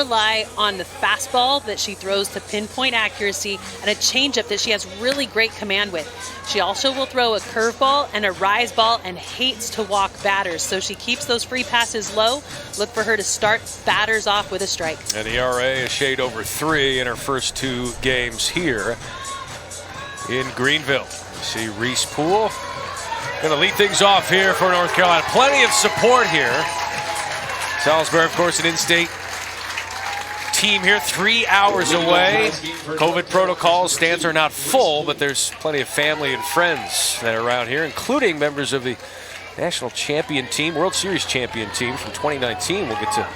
rely on the fastball that she throws to pinpoint accuracy and a changeup that she has really great command with. She also will throw a curveball and a rise ball and hates to walk batters, so she keeps those free passes low. Look for her to start batters off with a strike. And the ERA a shade over 3 in her first 2 games here in Greenville. You see Reese Poole going to lead things off here for North Carolina. Plenty of support here. Salisbury, of course, an in-state team here, 3 hours away. COVID protocols, stands are not full, but there's plenty of family and friends that are around here, including members of the national champion team, World Series champion team from 2019. We'll get to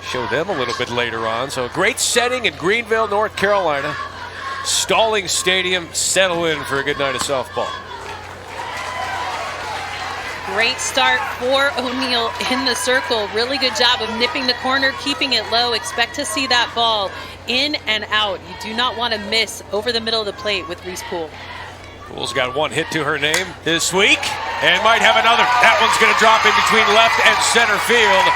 show them a little bit later on. So a great setting in Greenville, North Carolina. Stalling Stadium, settle in for a good night of softball. Great start for O'Neill in the circle. Really good job of nipping the corner, keeping it low. Expect to see that ball in and out. You do not want to miss over the middle of the plate with Reese Poole. Poole's got 1 hit to her name this week and might have another. That one's going to drop in between left and center field.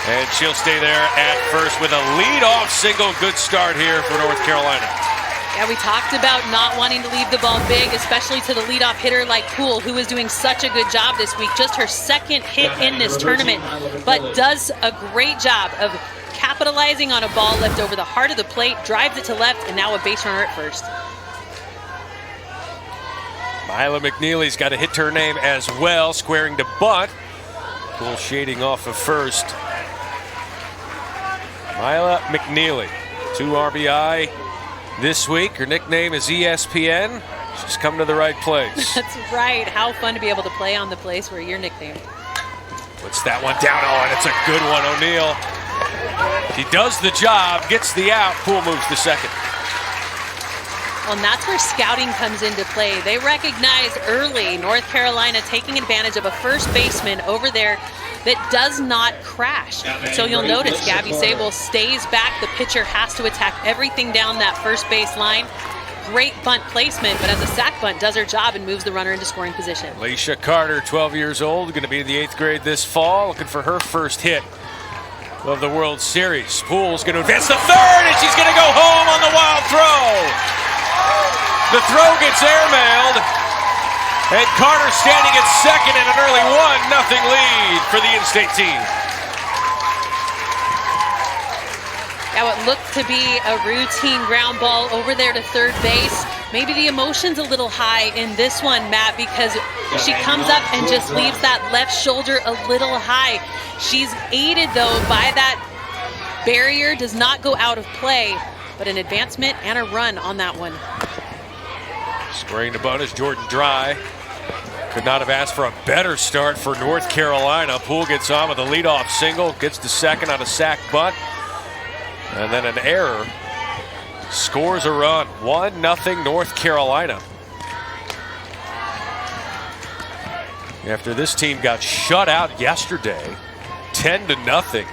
And she'll stay there at first with a lead-off single. Good start here for North Carolina. Yeah, we talked about not wanting to leave the ball big, especially to the leadoff hitter like Poole, who is doing such a good job this week. Just her 2nd hit in this tournament, but does a great job of capitalizing on a ball left over the heart of the plate, drives it to left, and now a base runner at first. Mila McNeely's got a hit to her name as well, squaring to bunt. Poole shading off of first. Mila McNeely, 2 RBI. This week, her nickname is ESPN. She's come to the right place. That's right. How fun to be able to play on the place where you're nicknamed. Puts that one down. Oh, and it's a good one, O'Neill. He does the job, gets the out. Poole moves to second. Well, and that's where scouting comes into play. They recognize early North Carolina taking advantage of a first baseman over there that does not crash. So you'll notice Gabby Sable stays back. The pitcher has to attack everything down that first base line. Great bunt placement, but as a sac bunt, does her job and moves the runner into scoring position. Alicia Carter, 12 years old, going to be in the 8th grade this fall, looking for her first hit of the World Series. Poole's going to advance to third, and she's going to go home on the wild throw. The throw gets airmailed. And Carter standing at second in an early 1-0 lead for the in-state team. Now it looked to be a routine ground ball over there to third base. Maybe the emotion's a little high in this one, Matt, because she comes up and just leaves that left shoulder a little high. She's aided, though, by that barrier, does not go out of play, but an advancement and a run on that one. Squaring the bonus, Jordan Dry. Could not have asked for a better start for North Carolina. Poole gets on with a leadoff single, gets to second on a sac bunt, and then an error. Scores a run, 1-0 North Carolina. After this team got shut out yesterday, 10-0.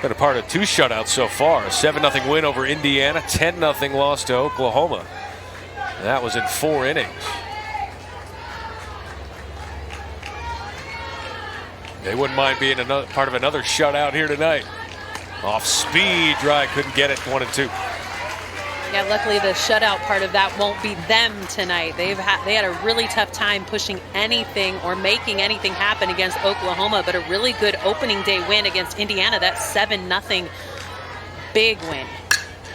Been a part of 2 shutouts so far. A 7-0 win over Indiana, 10-0 loss to Oklahoma. That was in 4 innings. They wouldn't mind being another part of another shutout here tonight. Off speed, Dry couldn't get it. 1-2. Yeah, luckily the shutout part of that won't be them tonight. They had a really tough time pushing anything or making anything happen against Oklahoma, but a really good opening day win against Indiana. That 7-0 big win.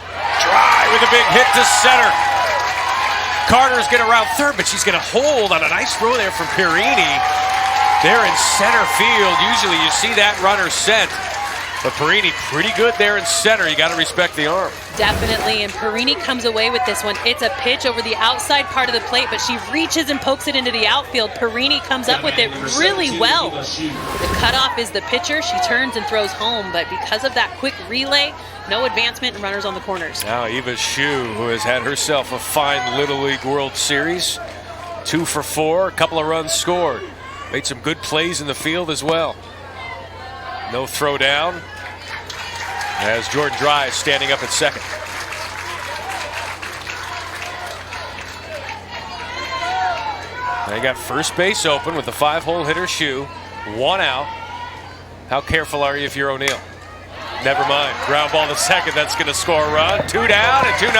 Dry with a big hit to center. Carter's going to round third, but she's going to hold on a nice throw there from Perini. They're in center field. Usually you see that runner sent, but Perini pretty good there in center. You got to respect the arm. Definitely, and Perini comes away with this one. It's a pitch over the outside part of the plate, but she reaches and pokes it into the outfield. Perini comes up with it really well. The cutoff is the pitcher. She turns and throws home, but because of that quick relay, no advancement and runners on the corners. Now Eva Shue, who has had herself a fine Little League World Series. 2 for 4, a couple of runs scored. Made some good plays in the field as well. No throw down as Jordan Dry is standing up at second. They got first base open with the 5-hole hitter Shue. 1 out. How careful are you if you're O'Neill? Never mind. Ground ball to second. That's going to score a run. 2 down and 2-0.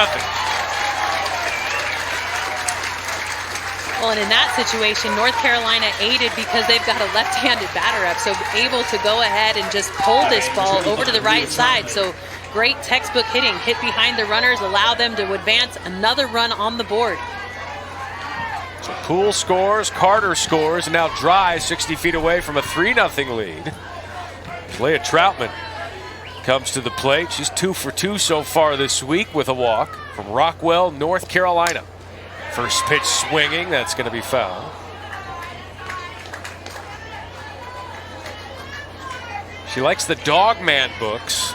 Well, and in that situation, North Carolina aided because they've got a left-handed batter up, so able to go ahead and just pull this ball over to the right side. So great textbook hitting. Hit behind the runners, allow them to advance another run on the board. So Poole scores, Carter scores, and now Dry 60 feet away from a 3-0 lead. Leah Troutman comes to the plate. She's 2 for 2 so far this week with a walk from Rockwell, North Carolina. First pitch swinging, that's going to be foul. She likes the Dogman books,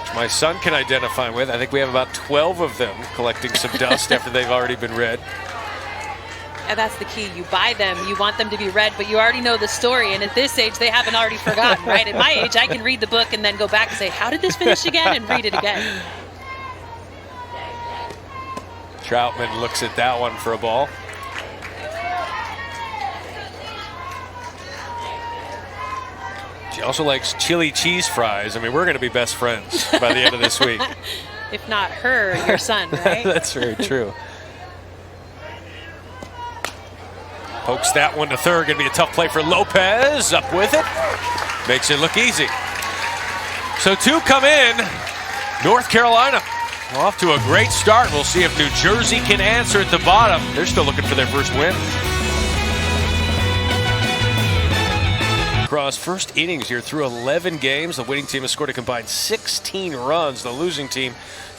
which my son can identify with. I think we have about 12 of them collecting some dust after they've already been read. And that's the key. You buy them, you want them to be read, but you already know the story. And at this age, they haven't already forgotten, right? At my age, I can read the book and then go back and say, how did this finish again? And read it again. Troutman looks at that one for a ball. She also likes chili cheese fries. I mean, we're going to be best friends by the end of this week. If not her, your son, right? That's very true. Pokes that one to third. Going to be a tough play for Lopez. Up with it. Makes it look easy. So 2 come in. North Carolina off to a great start. We'll see if New Jersey can answer at the bottom. They're still looking for their first win. Across first innings here through 11 games, the winning team has scored a combined 16 runs. The losing team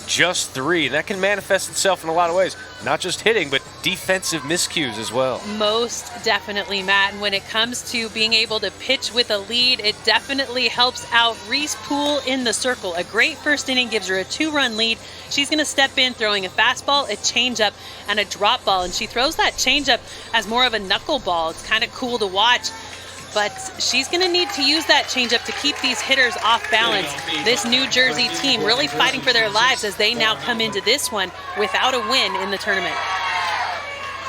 just 3. And that can manifest itself in a lot of ways. Not just hitting, but defensive miscues as well. Most definitely, Matt. And when it comes to being able to pitch with a lead, it definitely helps out Reese Poole in the circle. A great first inning gives her a 2-run lead. She's going to step in throwing a fastball, a changeup, and a drop ball. And she throws that changeup as more of a knuckleball. It's kind of cool to watch. But she's going to need to use that changeup to keep these hitters off balance. This New Jersey team really fighting for their lives as they now come into this one without a win in the tournament.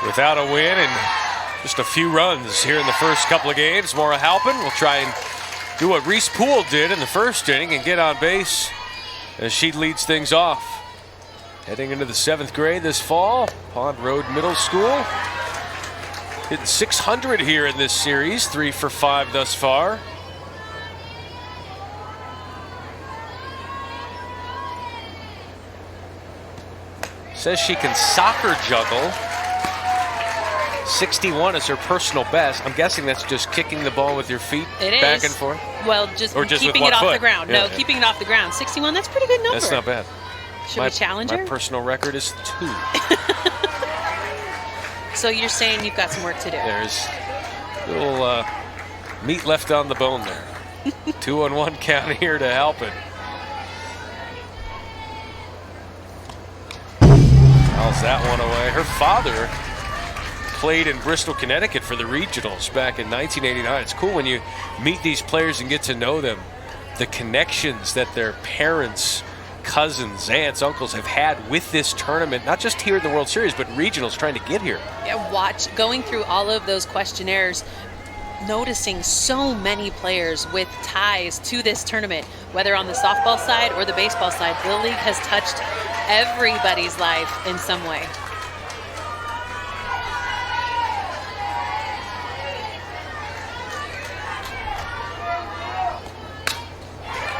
Without a win and just a few runs here in the first couple of games. Maura Halpin will try and do what Reese Poole did in the first inning and get on base as she leads things off. Heading into the 7th grade this fall, Pond Road Middle School. Hitting 600 here in this series, 3 for 5 thus far. Says she can soccer juggle. 61 is her personal best. I'm guessing that's just kicking the ball with your feet back and forth. Well, just keeping it off the ground. Yeah. No, keeping it off the ground. 61, that's a pretty good number. That's not bad. Should we challenge her? My personal record is 2. So you're saying you've got some work to do. There's a little meat left on the bone there. 2-1 count here to Halpin. Fouls that one away. Her father played in Bristol, Connecticut for the regionals back in 1989. It's cool when you meet these players and get to know them. The connections that their parents, cousins, aunts, uncles have had with this tournament, not just here in the World Series, but regionals trying to get here. Yeah, going through all of those questionnaires, noticing so many players with ties to this tournament, whether on the softball side or the baseball side. The league has touched everybody's life in some way.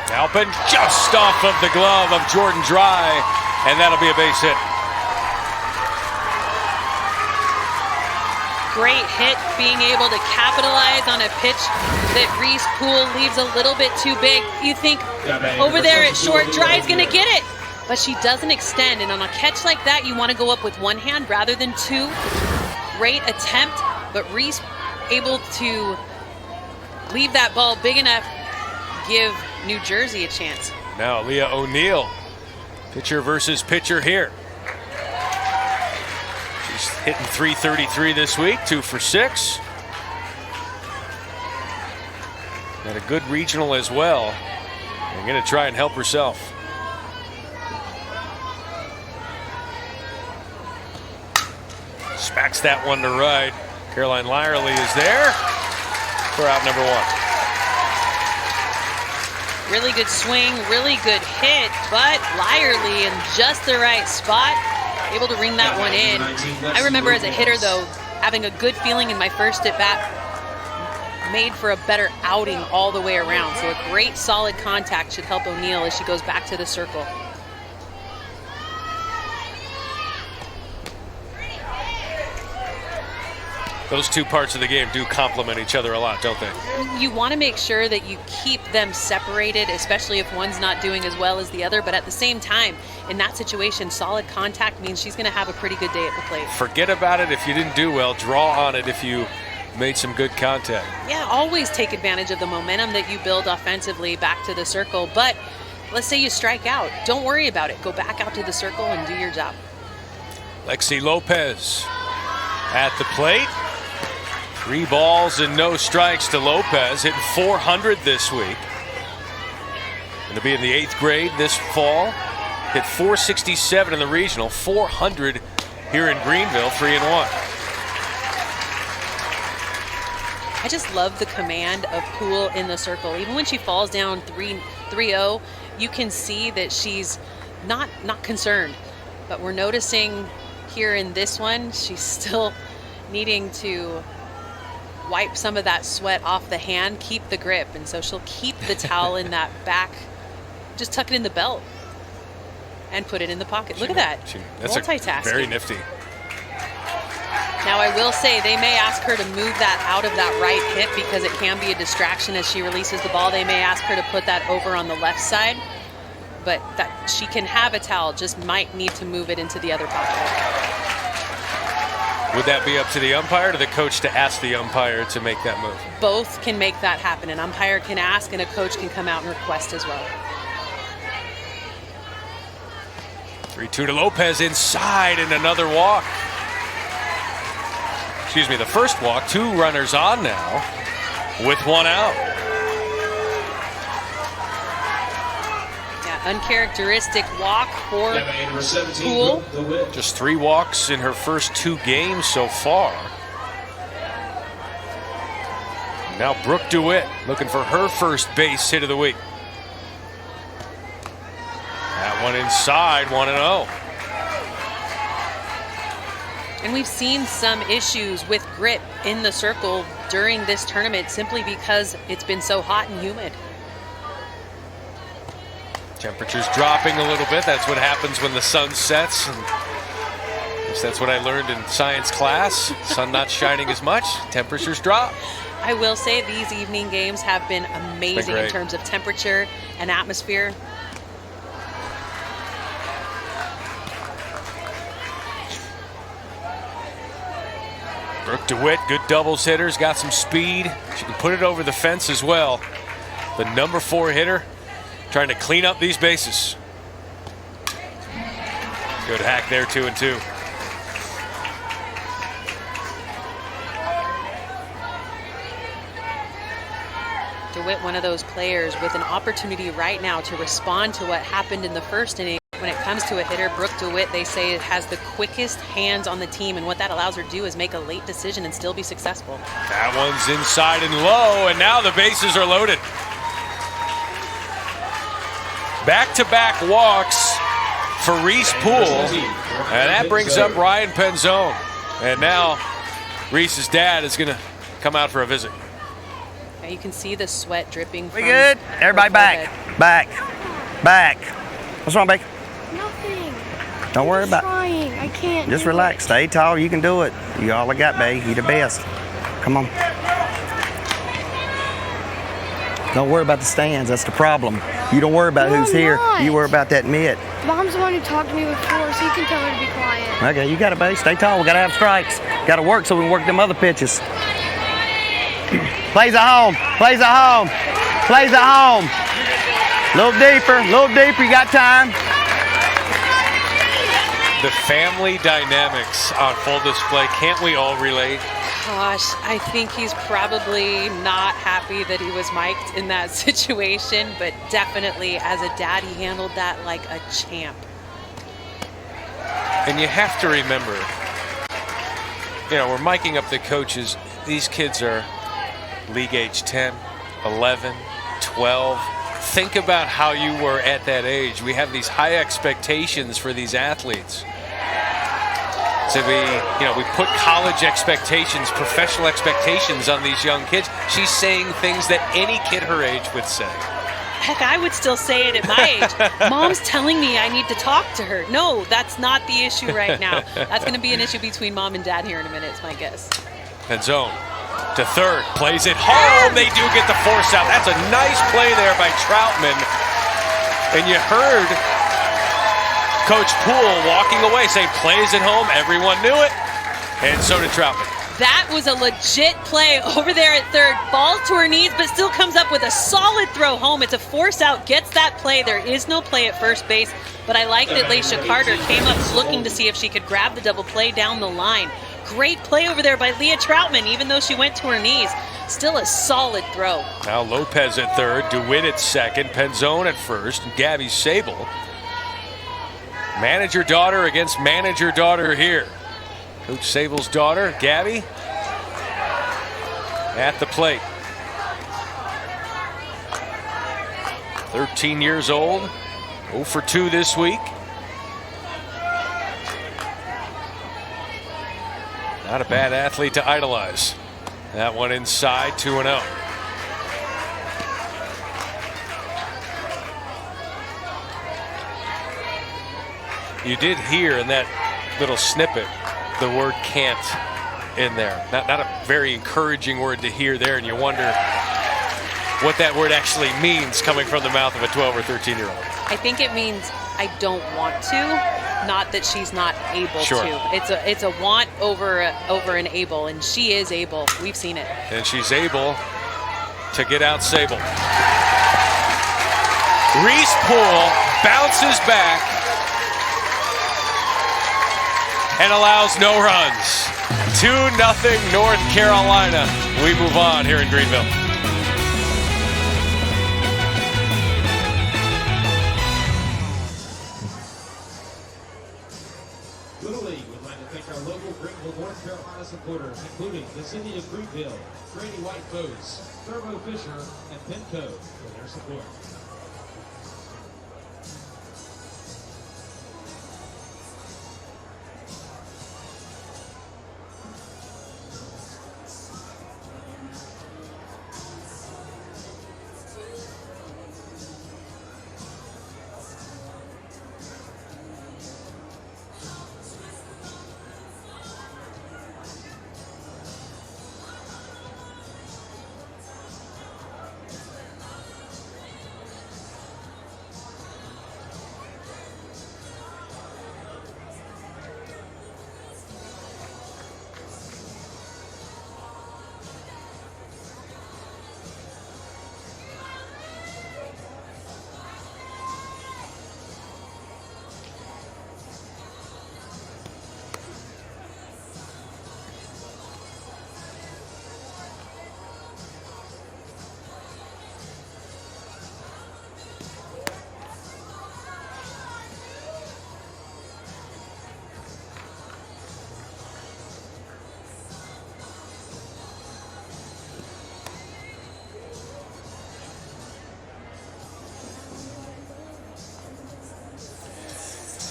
Halpin just off of the glove of Jordan Dry, and that'll be a base hit. Great hit, being able to capitalize on a pitch that Reese Poole leaves a little bit too big. You think over there at short, Dry's going to get it, but she doesn't extend. And on a catch like that, you want to go up with one hand rather than two. Great attempt, but Reese able to leave that ball big enough, give New Jersey a chance. Now Leah O'Neill, pitcher versus pitcher here. She's hitting .333 this week, 2 for 6. Had a good regional as well. And going to try and help herself. Smacks that one to right. Caroline Lyerly is there for out number 1. Really good swing, really good hit, but Lyerly in just the right spot, able to ring that one in. I remember as a hitter, though, having a good feeling in my first at-bat made for a better outing all the way around. So a great solid contact should help O'Neill as she goes back to the circle. Those two parts of the game do complement each other a lot, don't they? You want to make sure that you keep them separated, especially if one's not doing as well as the other. But at the same time, in that situation, solid contact means she's going to have a pretty good day at the plate. Forget about it if you didn't do well. Draw on it if you made some good contact. Yeah, always take advantage of the momentum that you build offensively back to the circle. But let's say you strike out. Don't worry about it. Go back out to the circle and do your job. Lexi Lopez at the plate. 3 balls and no strikes to Lopez, hitting .400 this week. Going to be in the 8th grade this fall. Hit .467 in the regional, .400 here in Greenville, 3-1. I just love the command of Poole in the circle. Even when she falls down 3-0, you can see that she's not concerned. But we're noticing here in this one, she's still needing to wipe some of that sweat off the hand, keep the grip, and so she'll keep the towel in that back, just tuck it in the belt and put it in the pocket. Look at that. That's multitasking. Very nifty. Now I will say they may ask her to move that out of that right hip because it can be a distraction as she releases the ball. They may ask her to put that over on the left side, but that she can have a towel, just might need to move it into the other pocket. Would that be up to the umpire or to the coach to ask the umpire to make that move? Both can make that happen. An umpire can ask and a coach can come out and request as well. 3-2 to Lopez inside and another walk. Excuse me, the first walk. 2 runners on now with 1 out. Uncharacteristic walk for Poole. Just 3 walks in her first 2 games so far. Now Brooke DeWitt looking for her first base hit of the week. That one inside, 1-0. And we've seen some issues with grip in the circle during this tournament simply because it's been so hot and humid. Temperature's dropping a little bit. That's what happens when the sun sets. And that's what I learned in science class. Sun not shining as much, temperatures drop. I will say these evening games have been amazing in terms of temperature and atmosphere. Brooke DeWitt, good doubles hitters, got some speed. She can put it over the fence as well. The number 4 hitter trying to clean up these bases. Good hack there, 2-2. DeWitt, one of those players with an opportunity right now to respond to what happened in the first inning. When it comes to a hitter, Brooke DeWitt, they say it has the quickest hands on the team, and what that allows her to do is make a late decision and still be successful. That one's inside and low, and now the bases are loaded. Back-to-back walks for Reese Poole, and that brings up Ryan Penzone. And now Reese's dad is going to come out for a visit. Now you can see the sweat dripping from We good? Everybody back. Back. Back. What's wrong, Baker? Nothing. Don't worry about it. Trying. I can't. Just relax. Stay tall. You can do it. You all I got, babe. You the best. Come on. Don't worry about the stands. That's the problem. You don't worry about No, who's I'm here. not. You worry about that mitt. Mom's the one who talked to me before, so you can tell her to be quiet. Okay, you got it, babe. Stay tall. We got to have strikes. Got to work so we can work them other pitches. Plays at home. Plays at home. Plays at home. Little deeper. Little deeper. You got time. The family dynamics on full display. Can't we all relate? Gosh, I think he's probably not happy that he was mic'd in that situation, but definitely as a dad, he handled that like a champ. And you have to remember, you know, we're miking up the coaches. These kids are league age 10, 11, 12, think about how you were at that age. We have these high expectations for these athletes. So we put college expectations, professional expectations on these young kids. She's saying things that any kid her age would say. Heck, I would still say it at my age. Mom's telling me I need to talk to her. No, that's not the issue right now. That's going to be an issue between Mom and Dad here in a minute, is my guess. Penzone to third, plays it home. They do get the force out. That's a nice play there by Troutman. And you heard Coach Poole walking away saying, plays it home. Everyone knew it. And so did Troutman. That was a legit play over there at third. Ball to her knees, but still comes up with a solid throw home. It's a force out, gets that play. There is no play at first base, but I like that Laisha Carter came up looking to see if she could grab the double play down the line. Great play over there by Leah Troutman, even though she went to her knees. Still a solid throw. Now Lopez at third, DeWitt at second, Penzone at first, and Gabby Sable. Manager-daughter against manager-daughter here. Coach Sable's daughter, Gabby, at the plate. 13 years old, 0 for 2 this week. Not a bad athlete to idolize. That one inside, 2-0. You did hear in that little snippet the word can't in there. Not a very encouraging word to hear there, and you wonder what that word actually means coming from the mouth of a 12 or 13-year-old. I think it means I don't want to, not that she's not able to. It's a want over an able, and she is able. We've seen it. And she's able to get out Sable. Reese Poole bounces back and allows no runs. 2-0 North Carolina. We move on here in Greenville. Little League would like to thank our local Greenville, North Carolina supporters, including the City of Greenville, Grady White Boats, Thurbo Fisher, and Pinco for their support.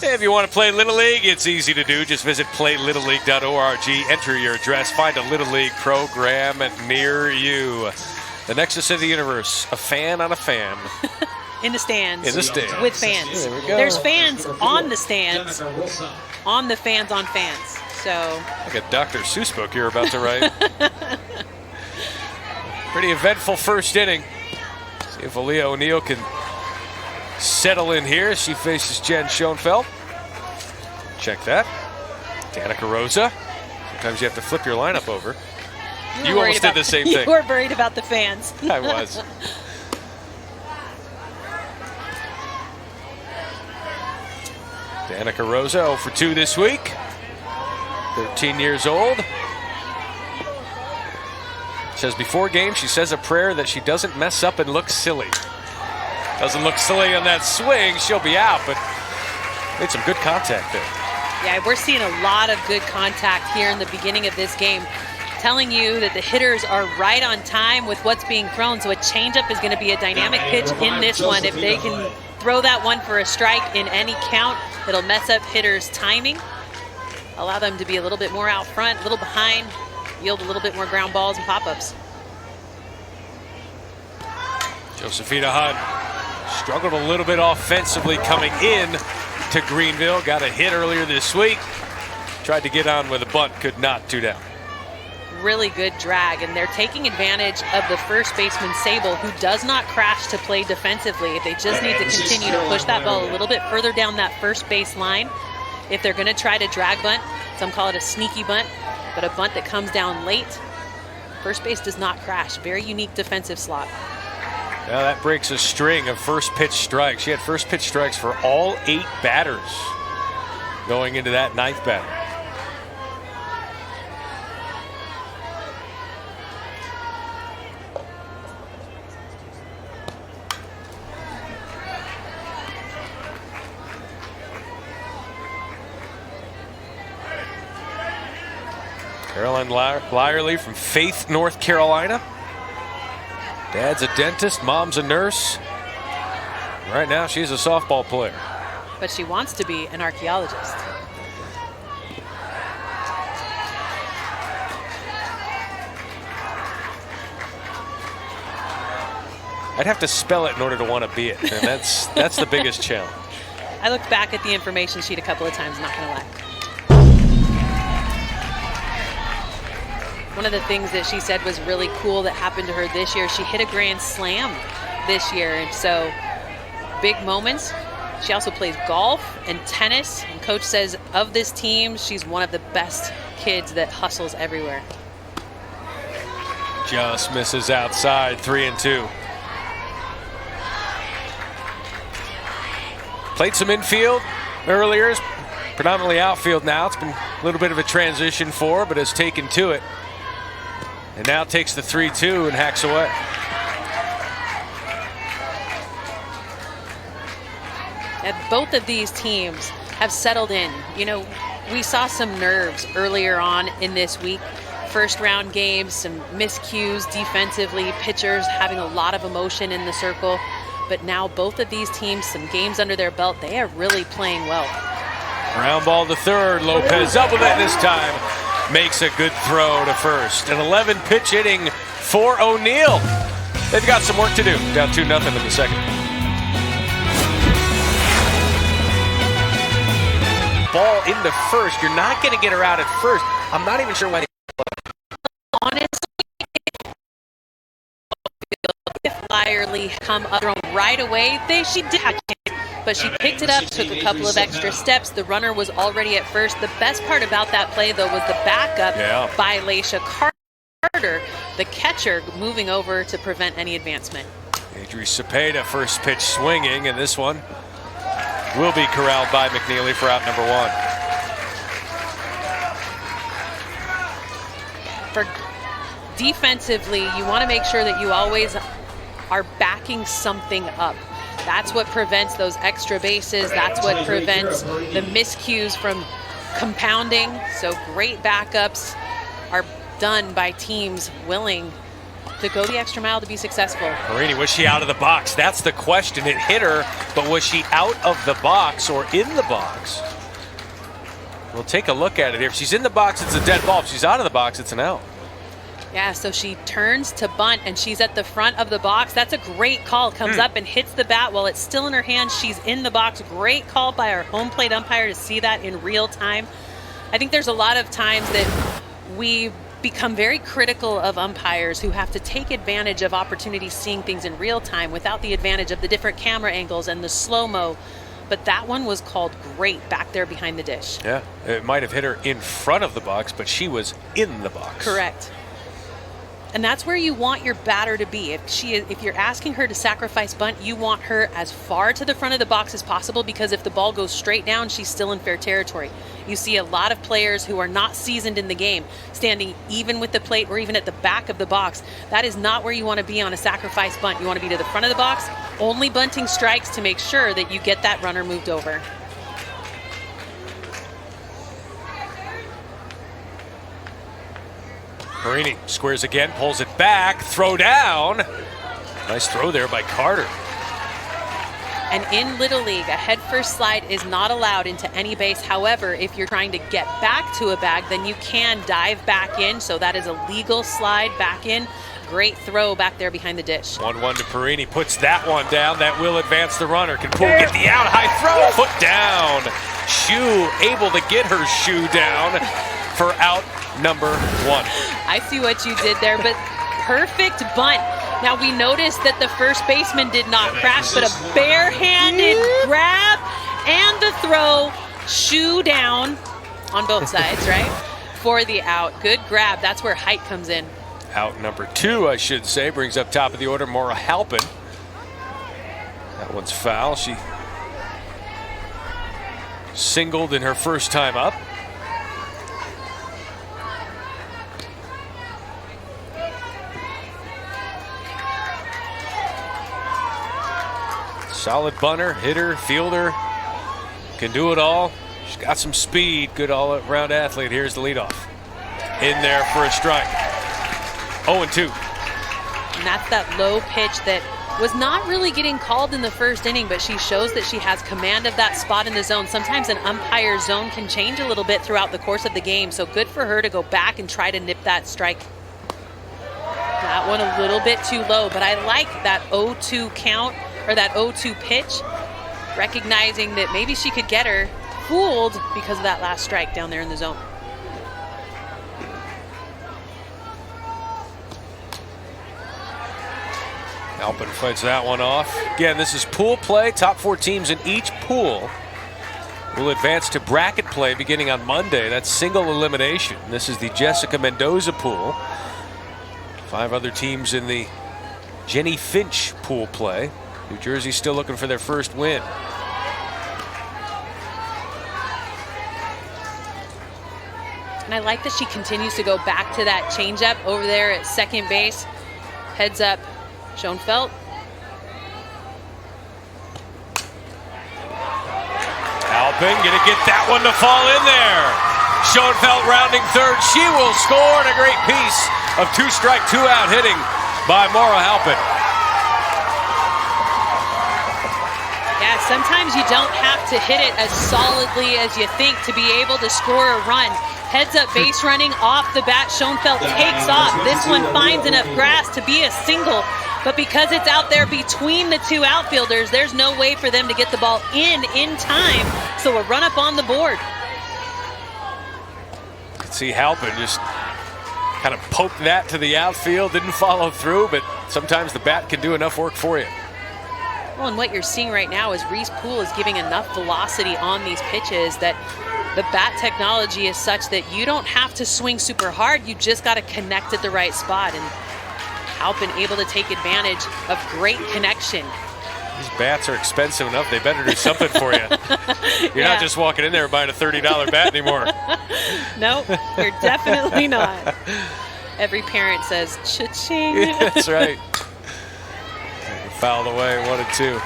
If you want to play Little League, it's easy to do. Just visit playlittleleague.org, enter your address, find a Little League program near you. The Nexus of the Universe, a fan on a fan. In the stands. In the stands. With fans. There we go. There's fans on the stands, on the fans on fans. So like a Dr. Seuss book you're about to write. Pretty eventful first inning. See if Aaliyah O'Neill can settle in here as she faces Jen Schoenfeld. Check that. Danica Rosa. Sometimes you have to flip your lineup over. You almost did the same thing. You were worried about the fans. I was. Danica Rosa 0 for 2 this week. 13 years old. Says before game she says a prayer that she doesn't mess up and look silly. Doesn't look silly on that swing, she'll be out, but made some good contact there. Yeah, we're seeing a lot of good contact here in the beginning of this game. telling you that the hitters are right on time with what's being thrown. So a changeup is going to be a dynamic pitch in this one. If they can throw that one for a strike in any count, it'll mess up hitters' timing, allow them to be a little bit more out front, a little behind, yield a little bit more ground balls and pop-ups. Josephina Hunt struggled a little bit offensively coming in to Greenville. Got a hit earlier this week. Tried to get on with a bunt, could not. 2 down. Really good drag, and they're taking advantage of the first baseman, Sable, who does not crash to play defensively. They just need to continue to push that ball a little bit further down that first base line. If they're going to try to drag bunt, some call it a sneaky bunt, but a bunt that comes down late. First base does not crash. Very unique defensive slot. Now that breaks a string of first pitch strikes. She had first pitch strikes for all 8 batters going into that 9th batter. Caroline Lyerly from Faith, North Carolina. Dad's a dentist, mom's a nurse. Right now, she's a softball player. But she wants to be an archaeologist. I'd have to spell it in order to want to be it, and that's the biggest challenge. I looked back at the information sheet a couple of times, not gonna lie. One of the things that she said was really cool that happened to her this year, she hit a grand slam this year, and so big moments. She also plays golf and tennis, and coach says of this team, she's one of the best kids that hustles everywhere. Just misses outside, 3-2. Played some infield earlier, predominantly outfield now. It's been a little bit of a transition for her, but has taken to it. And now takes the 3-2 and hacks away. And both of these teams have settled in. You know, we saw some nerves earlier on in this week. First round games, some miscues defensively, pitchers having a lot of emotion in the circle. But now both of these teams, some games under their belt, they are really playing well. Ground ball to third. Lopez up with it this time. Makes a good throw to first. An 11 pitch inning for O'Neill. They've got some work to do. Down 2-0 in the second. Ball into first. You're not going to get her out at first. I'm not even sure why. Honestly, if Lyerly come up right away, she did catch it, but she picked it up, took a couple of extra steps. The runner was already at first. The best part about that play, though, was the backup by Laisha Carter, the catcher, moving over to prevent any advancement. Adri Cepeda, first pitch swinging, and this one will be corralled by McNeely for out number 1. For defensively, you want to make sure that you always are backing something up. That's what prevents those extra bases. That's what prevents the miscues from compounding. So great backups are done by teams willing to go the extra mile to be successful. Marini, was she out of the box? That's the question. It hit her, but was she out of the box or in the box? We'll take a look at it here. If she's in the box, it's a dead ball. If she's out of the box, it's an out. Yeah, so she turns to bunt, and she's at the front of the box. That's a great call. Comes up and hits the bat while it's still in her hand. She's in the box. Great call by our home plate umpire to see that in real time. I think there's a lot of times that we become very critical of umpires who have to take advantage of opportunities seeing things in real time without the advantage of the different camera angles and the slow-mo. But that one was called great back there behind the dish. Yeah, it might have hit her in front of the box, but she was in the box. Correct. And that's where you want your batter to be. If you're asking her to sacrifice bunt, you want her as far to the front of the box as possible, because if the ball goes straight down, she's still in fair territory. You see a lot of players who are not seasoned in the game standing even with the plate or even at the back of the box. That is not where you want to be on a sacrifice bunt. You want to be to the front of the box, only bunting strikes to make sure that you get that runner moved over. Perini squares again, pulls it back, throw down. Nice throw there by Carter. And in Little League, a head-first slide is not allowed into any base. However, if you're trying to get back to a bag, then you can dive back in. So that is a legal slide back in. Great throw back there behind the dish. 1-1 to Perini, puts that one down. That will advance the runner. Can pull, get the out, high throw, foot down. Shoe able to get her shoe down for out number 1. I see what you did there, but perfect bunt. Now we noticed that the first baseman did not crash, but a barehanded grab and the throw, shoe down on both sides, right? For the out. Good grab. That's where height comes in. Out number 2, I should say, brings up top of the order Maura Halpin. That one's foul. She singled in her first time up. Solid bunter, hitter, fielder, can do it all. She's got some speed, good all-around athlete. Here's the leadoff. In there for a strike. 0-2. And that's that low pitch that was not really getting called in the first inning, but she shows that she has command of that spot in the zone. Sometimes an umpire's zone can change a little bit throughout the course of the game, so good for her to go back and try to nip that strike. That one a little bit too low, but I like that 0-2 count, or that 0-2 pitch, recognizing that maybe she could get her fooled because of that last strike down there in the zone. Halpin fights that one off. Again, this is pool play. Top 4 teams in each pool will advance to bracket play beginning on Monday. That's single elimination. This is the Jessica Mendoza pool. 5 other teams in the Jenny Finch pool play. New Jersey still looking for their first win. And I like that she continues to go back to that changeup over there at second base. Heads up, Schoenfeld. Halpin gonna get that one to fall in there. Schoenfeld rounding third. She will score, and a great piece of 2-strike, 2-out hitting by Maura Halpin. Yeah, sometimes you don't have to hit it as solidly as you think to be able to score a run. Heads up base running off the bat. Schoenfeld takes off. This one finds enough grass to be a single, but because it's out there between the 2 outfielders, there's no way for them to get the ball in time, so a run up on the board. You can see Halpin just kind of poked that to the outfield, didn't follow through, but sometimes the bat can do enough work for you. Well, and what you're seeing right now is Reese Poole is giving enough velocity on these pitches that the bat technology is such that you don't have to swing super hard. You just got to connect at the right spot. And Halpin able to take advantage of great connection. These bats are expensive enough. They better do something for you. You're not just walking in there and buying a $30 bat anymore. Nope, you're definitely not. Every parent says, cha-ching. Yeah, that's right. Fouled away, 1-2.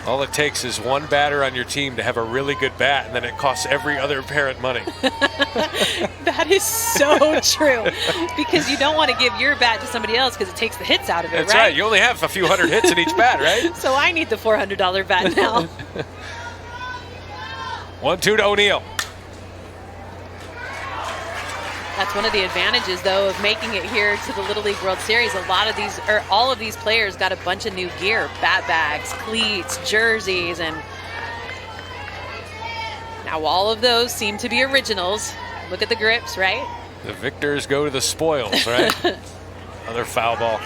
All it takes is one batter on your team to have a really good bat, and then it costs every other parent money. That is so true. Because you don't want to give your bat to somebody else because it takes the hits out of it, That's right. You only have a few hundred hits in each bat, right? So I need the $400 bat now. 1-2 to O'Neill. That's one of the advantages, though, of making it here to the Little League World Series. A lot of these, or all of these players got a bunch of new gear, bat bags, cleats, jerseys, and now all of those seem to be originals. Look at the grips, right? The victors go to the spoils, right? Another foul ball.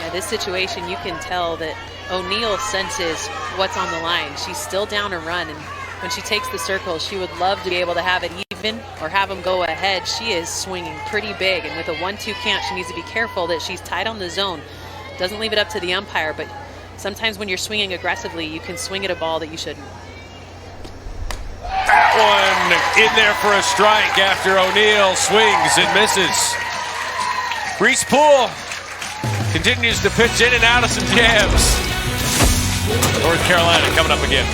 Yeah, this situation, you can tell that O'Neill senses what's on the line. She's still down a run, and when she takes the circle, she would love to be able to have it even or have them go ahead. She is swinging pretty big, and with a 1-2 count, she needs to be careful that she's tight on the zone. Doesn't leave it up to the umpire, but sometimes when you're swinging aggressively, you can swing at a ball that you shouldn't. That one in there for a strike after O'Neill swings and misses. Reese Poole continues to pitch in and out of some jams. North Carolina coming up again.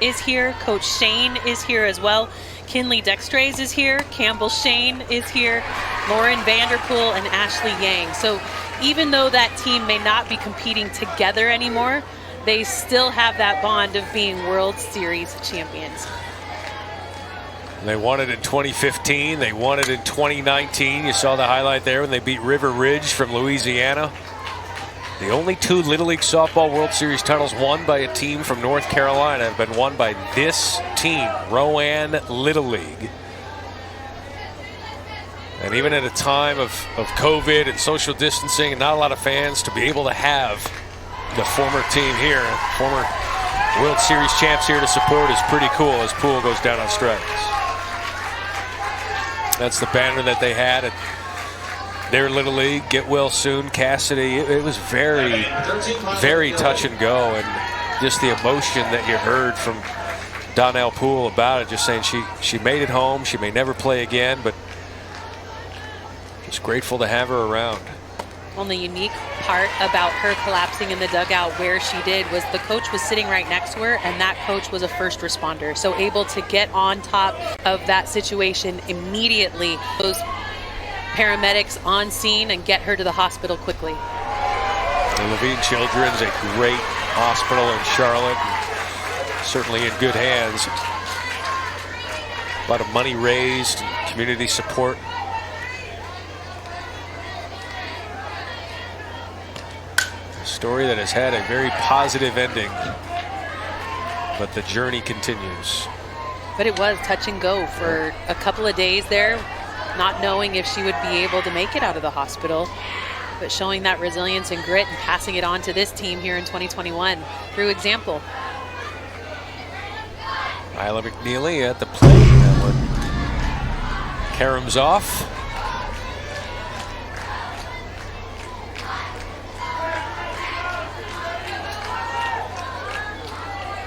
Is here. Coach Shane is here as well. Kinley Dextrays is here. Campbell Shane is here. Lauren Vanderpool and Ashley Yang. So even though that team may not be competing together anymore, they still have that bond of being World Series champions. They won it in 2015. They won it in 2019. You saw the highlight there when they beat River Ridge from Louisiana. The only 2 Little League Softball World Series titles won by a team from North Carolina have been won by this team, Rowan Little League. And even at a time of COVID and social distancing and not a lot of fans, to be able to have the former team here, former World Series champs here to support is pretty cool as Poole goes down on strikes. That's the banner that they had at their Little League. Get well soon, Cassidy. It was very, very touch and go, and just the emotion that you heard from Donnell Poole about it, just saying she made it home. She may never play again, but just grateful to have her around. Well, the unique part about her collapsing in the dugout where she did was the coach was sitting right next to her, and that coach was a first responder. So able to get on top of that situation immediately. Those paramedics on scene and get her to the hospital quickly. The Levine Children's a great hospital in Charlotte, and certainly in good hands. A lot of money raised, community support. A story that has had a very positive ending, but the journey continues. But it was touch and go for a couple of days there, not knowing if she would be able to make it out of the hospital, but showing that resilience and grit and passing it on to this team here in 2021 through example. Isla McNeely at the plate. That one caroms off.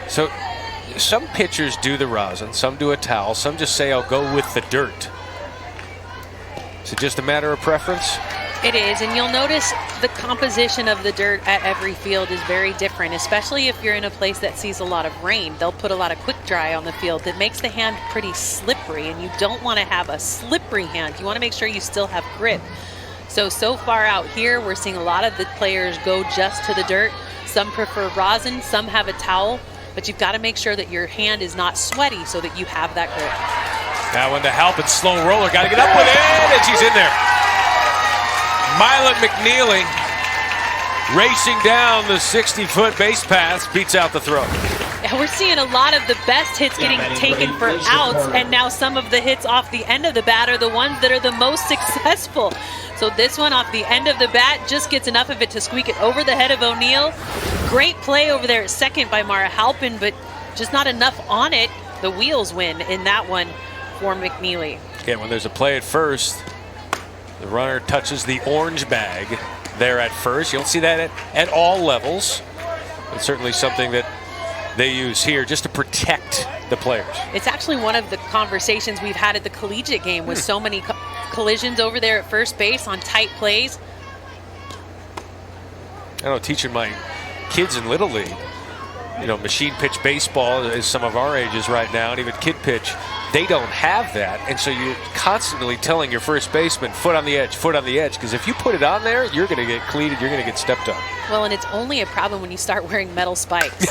So some pitchers do the rosin, some do a towel, some just say, I'll go with the dirt. Is it just a matter of preference? It is, and you'll notice the composition of the dirt at every field is very different, especially if you're in a place that sees a lot of rain. They'll put a lot of quick dry on the field that makes the hand pretty slippery, and you don't want to have a slippery hand. You want to make sure you still have grip. So far out here, we're seeing a lot of the players go just to the dirt. Some prefer rosin, some have a towel, but you've got to make sure that your hand is not sweaty so that you have that grip. That one to help and slow roller. Got to get up with it, and she's in there. Myla McNeely racing down the 60-foot base path, beats out the throw. Yeah, we're seeing a lot of the best hits getting taken for outs, and now some of the hits off the end of the bat are the ones that are the most successful. So this one off the end of the bat just gets enough of it to squeak it over the head of O'Neill. Great play over there at second by Mara Halpin, but just not enough on it. The wheels win in that one for McNeely. Again, when there's a play at first, the runner touches the orange bag there at first. You don't see that at all levels. It's certainly something that they use here just to protect the players. It's actually one of the conversations we've had at the collegiate game with so many collisions over there at first base on tight plays. I know, teaching my kids in Little League, you know, machine pitch baseball is some of our ages right now, and even kid pitch, they don't have that. And so you're constantly telling your first baseman, foot on the edge, because if you put it on there, you're going to get cleated, you're going to get stepped on. Well, and it's only a problem when you start wearing metal spikes.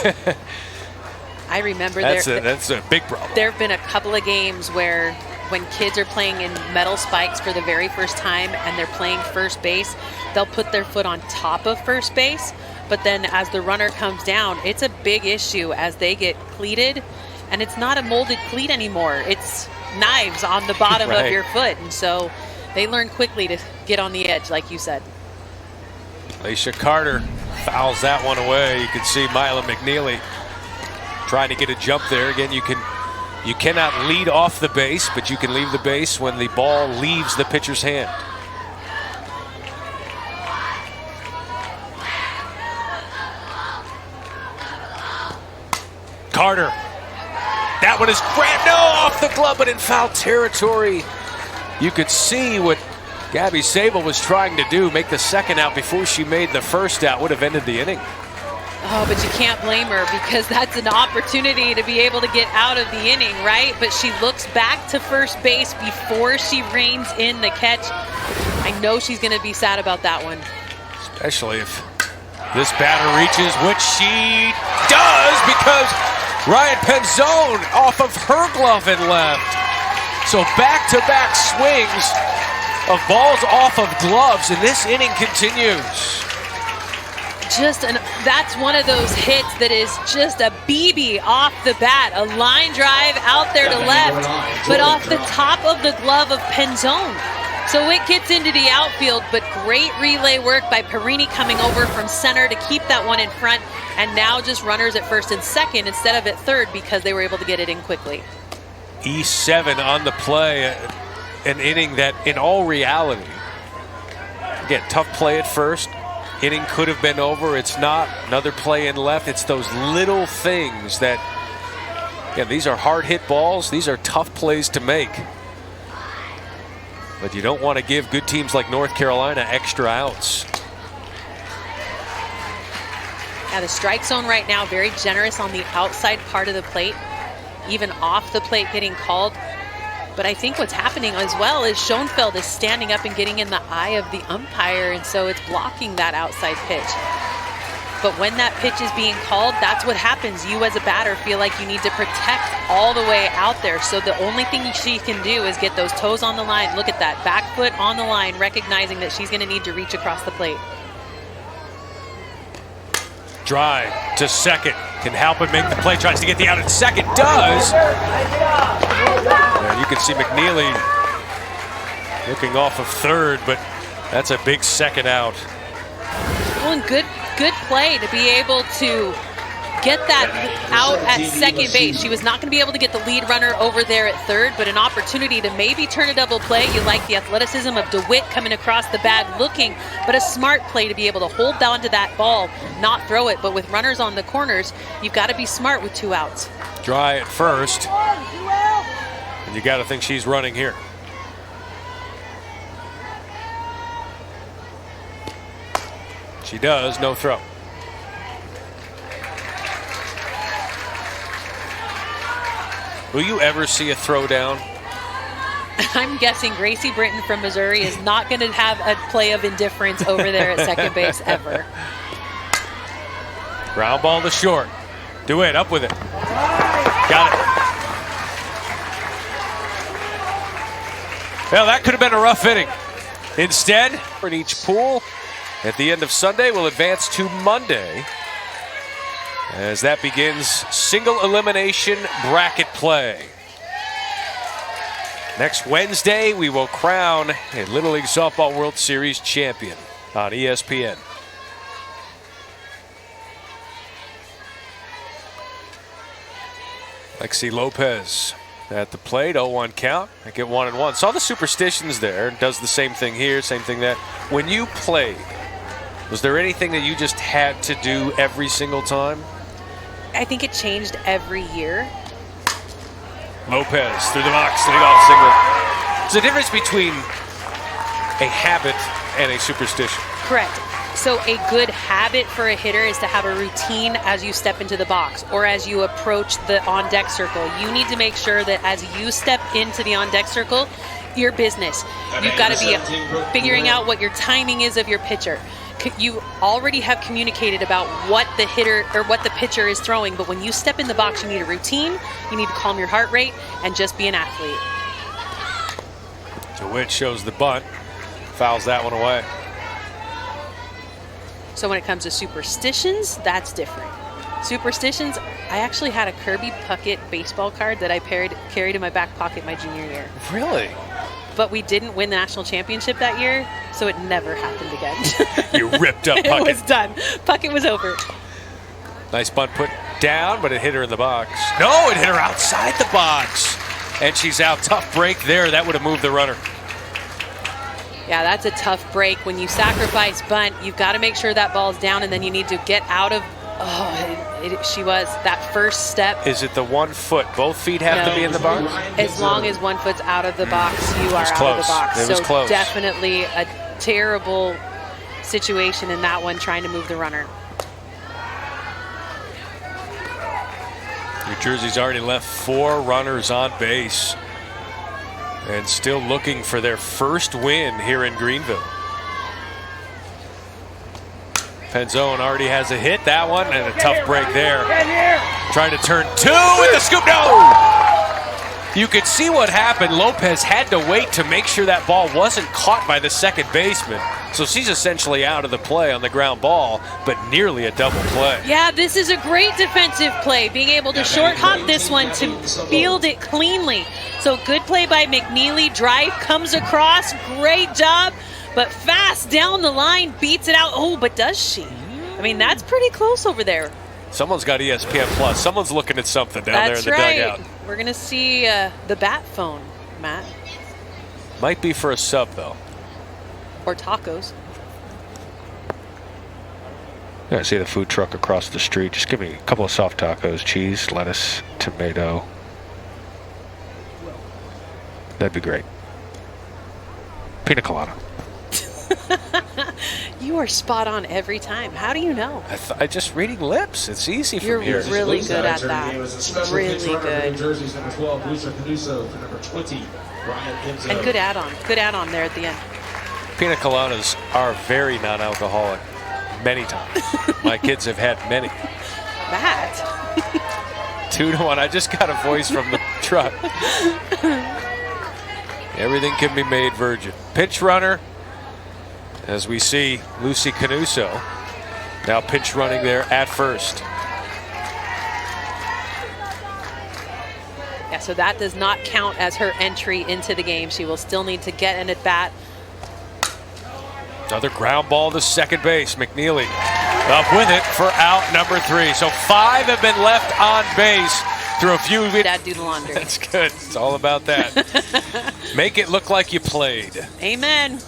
I remember that's a big problem. There have been a couple of games where when kids are playing in metal spikes for the very first time and they're playing first base, they'll put their foot on top of first base, but then as the runner comes down, it's a big issue as they get cleated, and it's not a molded cleat anymore. It's knives on the bottom right. of your foot, and so they learn quickly to get on the edge, like you said. Alicia Carter fouls that one away. You can see Myla McNeely trying to get a jump there. Again, you cannot lead off the base, but you can leave the base when the ball leaves the pitcher's hand. Carter. That one is off the glove, but in foul territory. You could see what Gabby Sable was trying to do, make the second out before she made the first out, would have ended the inning. Oh, but you can't blame her because that's an opportunity to be able to get out of the inning, right? But she looks back to first base before she reins in the catch. I know she's going to be sad about that one. Especially if this batter reaches, which she does, because Ryan Penzone off of her glove and left. So back-to-back swings of balls off of gloves, and this inning continues. That's one of those hits that is just a BB off the bat, a line drive out there to left, but off the top of the glove of Penzone. So it gets into the outfield, but great relay work by Perini coming over from center to keep that one in front, and now just runners at first and second instead of at third because they were able to get it in quickly. E7 on the play, an inning that in all reality, again, tough play at first. Inning could have been over. It's not. Another play in left. It's those little things that, yeah, these are hard hit balls. These are tough plays to make. But you don't want to give good teams like North Carolina extra outs. Yeah, the strike zone right now, very generous on the outside part of the plate, even off the plate getting called. But I think what's happening as well is Schoenfeld is standing up and getting in the eye of the umpire, and so it's blocking that outside pitch. But when that pitch is being called, that's what happens. You as a batter feel like you need to protect all the way out there. So the only thing she can do is get those toes on the line. Look at that, back foot on the line, recognizing that she's going to need to reach across the plate. Drive to second. Can help and make the play. Tries to get the out at second. Does. And you can see McNeely looking off of third, but that's a big second out. Well, and good play to be able to get that out at second base. She was not going to be able to get the lead runner over there at third, but an opportunity to maybe turn a double play. You like the athleticism of DeWitt coming across the bag looking, but a smart play to be able to hold down to that ball, not throw it. But with runners on the corners, you've got to be smart with 2 outs. Dry at first. And you got to think she's running here. She does, no throw. Will you ever see a throw down? I'm guessing Gracie Britton from Missouri is not going to have a play of indifference over there at second base ever. Ground ball to short. DeWitt up with it. Got it. Well, that could have been a rough inning. Instead, in each pool at the end of Sunday, we'll advance to Monday as that begins single elimination bracket play. Next Wednesday, we will crown a Little League Softball World Series champion on ESPN. Lexi Lopez at the plate, 0-1 count. I get 1-1. Saw the superstitions there. Does the same thing here, same thing there. When you played, was there anything that you just had to do every single time? I think it changed every year. Lopez through the box, leadoff single. There's a difference between a habit and a superstition. Correct. So a good habit for a hitter is to have a routine as you step into the box or as you approach the on-deck circle. You need to make sure that as you step into the on-deck circle, your business. You've got to be figuring out what your timing is of your pitcher. You already have communicated about what the hitter or what the pitcher is throwing, but when you step in the box, you need a routine, you need to calm your heart rate, and just be an athlete. DeWitt shows the bunt, fouls that one away. So when it comes to superstitions, that's different. Superstitions, I actually had a Kirby Puckett baseball card that I carried in my back pocket my junior year. Really? But we didn't win the national championship that year, so it never happened again. You ripped up Puckett. It was done. Puckett was over. Nice bunt put down, but it hit her in the box. No, it hit her outside the box. And she's out. Tough break there. That would have moved the runner. Yeah, that's a tough break. When you sacrifice bunt, you've got to make sure that ball's down, and then you need to get out of Oh, she was. That first step. Is it the 1 foot? Both feet have to be in the box? As long as 1 foot's out of the box, you are out of the box. It was close. Definitely a terrible situation in that one, trying to move the runner. New Jersey's already left 4 runners on base and still looking for their first win here in Greenville. Penzone already has a hit, that one, and a tough break there. Trying to turn 2 with the scoop. No! You could see what happened. Lopez had to wait to make sure that ball wasn't caught by the second baseman. So she's essentially out of the play on the ground ball, but nearly a double play. Yeah, this is a great defensive play, being able to short hop this one to field it cleanly. So good play by McNeely. Drive comes across. Great job. But fast down the line, beats it out. Oh, but does she? I mean, that's pretty close over there. Someone's got ESPN Plus. Someone's looking at something down there in the dugout. We're going to see the bat phone, Matt. Might be for a sub, though. Or tacos. I see the food truck across the street. Just give me a couple of soft tacos, cheese, lettuce, tomato. That'd be great. Pina colada. You are spot on every time. How do you know? I just reading lips. It's easy for me. You're really good at that. Really good. Jersey's number 12, Lisa Canuso, for number 20, Ryan Enzo. And good add-on there at the end. Pina coladas are very non-alcoholic. Many times. My kids have had many. Matt. 2-1. I just got a voice from the truck. Everything can be made virgin. Pinch runner. As we see Lucy Canuso now pinch running there at first. Yeah, so that does not count as her entry into the game. She will still need to get an at-bat. Another ground ball to second base. McNeely up with it for out number 3. So 5 have been left on base through a few. Dad do the laundry. That's good. It's all about that. Make it look like you played. Amen.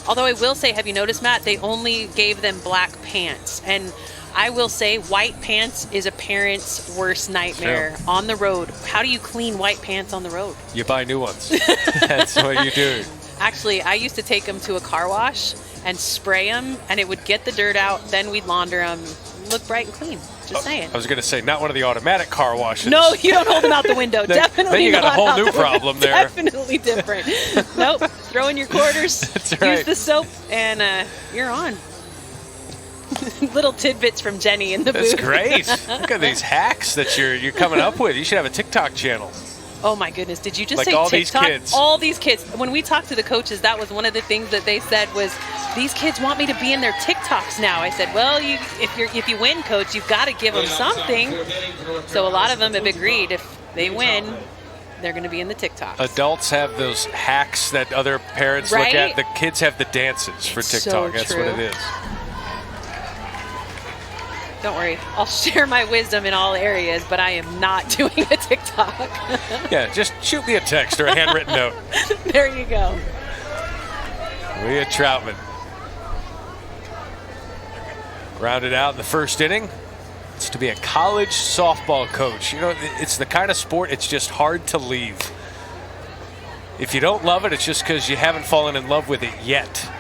Although I will say, have you noticed, Matt, they only gave them black pants. And I will say white pants is a parent's worst nightmare on the road. How do you clean white pants on the road? You buy new ones. That's what you do. Actually, I used to take them to a car wash and spray them, and it would get the dirt out. Then we'd launder them. Look bright and clean. Just saying. I was going to say, not one of the automatic car washes. No, you don't hold them out the window. Definitely. Then you got a whole new the problem there. Definitely different. Nope. Throw in your quarters. That's right. Use the soap, and you're on. Little tidbits from Jenny in the booth. That's great. Look at these hacks that you're coming up with. You should have a TikTok channel. Oh my goodness, did you just like say all TikTok? These kids. All these kids. When we talked to the coaches, that was one of the things that they said was, these kids want me to be in their TikToks now. I said, well, if you win, coach, you've got to give them something. So a lot of them have agreed if they win, they're going to be in the TikToks. Adults have those hacks that other parents look at. The kids have the dances for TikTok. That's what it is. Don't worry, I'll share my wisdom in all areas, but I am not doing a TikTok. Yeah, just shoot me a text or a handwritten note. There you go. Leah Troutman. Grounded out in the first inning. It's to be a college softball coach. You know, it's the kind of sport, it's just hard to leave. If you don't love it, it's just because you haven't fallen in love with it yet.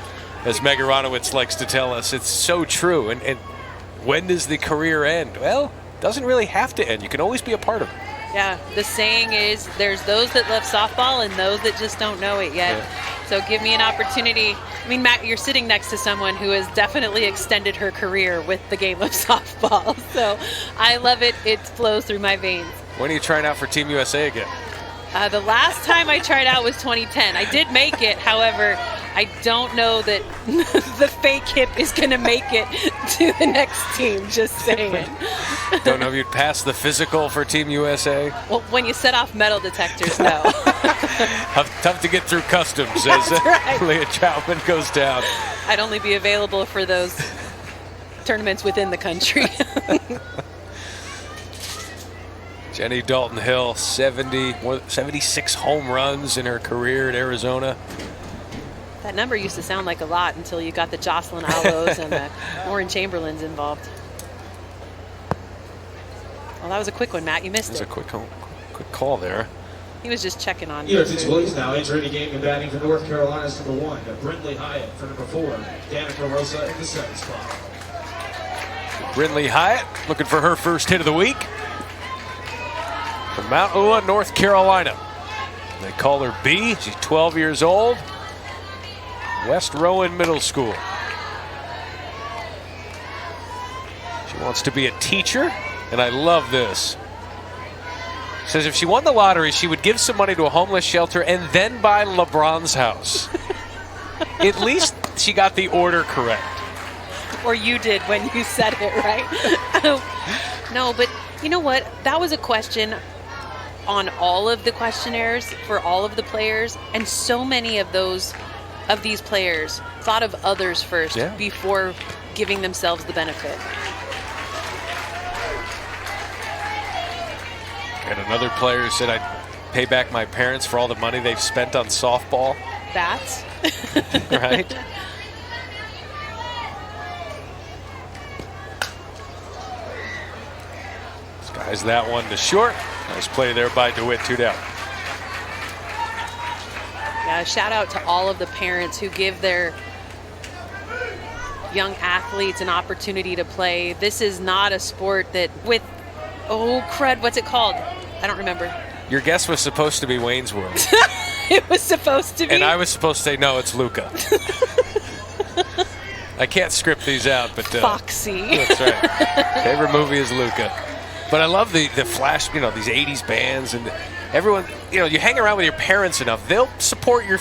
As Meg Aronowitz likes to tell us, it's so true. And when does the career end? Well, it doesn't really have to end. You can always be a part of it. Yeah, the saying is there's those that love softball and those that just don't know it yet. Yeah. So give me an opportunity. I mean, Matt, you're sitting next to someone who has definitely extended her career with the game of softball. So I love it. It flows through my veins. When are you trying out for Team USA again? The last time I tried out was 2010. I did make it. However, I don't know that the fake hip is going to make it to the next team, just saying. Don't know if you'd pass the physical for Team USA? Well, when you set off metal detectors, no. Tough to get through customs as right. Leah Troutman goes down. I'd only be available for those tournaments within the country. Jenny Dalton Hill, 76 home runs in her career at Arizona. That number used to sound like a lot until you got the Jocelyn Allos and the Lauren Chamberlains involved. Well, that was a quick one, Matt. You missed It was it. a quick call there. He was just checking on Here, it's Williams now entering the game and batting for North Carolina's number 1, Brindley Hyatt for number 4, Danica Rosa in the 7th spot. Brindley Hyatt looking for her first hit of the week from Mount Ula, North Carolina. They call her B. She's 12 years old. West Rowan Middle School. She wants to be a teacher, and I love this. Says if she won the lottery, she would give some money to a homeless shelter and then buy LeBron's house. At least she got the order correct. Or you did when you said it, right? No, but you know what? That was a question on all of the questionnaires for all of the players, and so many of these players thought of others first before giving themselves the benefit. And another player said, I'd pay back my parents for all the money they've spent on softball. Bats. Right? Skies that one to short. Nice play there by DeWitt, 2 down. Yeah, shout out to all of the parents who give their young athletes an opportunity to play. This is not a sport that what's it called? I don't remember. Your guess was supposed to be Wayne's World. It was supposed to be. And I was supposed to say, no, it's Luca. I can't script these out, but... Foxy. That's right. Favorite movie is Luca. But I love the flash, these 80s bands and everyone, you hang around with your parents enough, they'll support your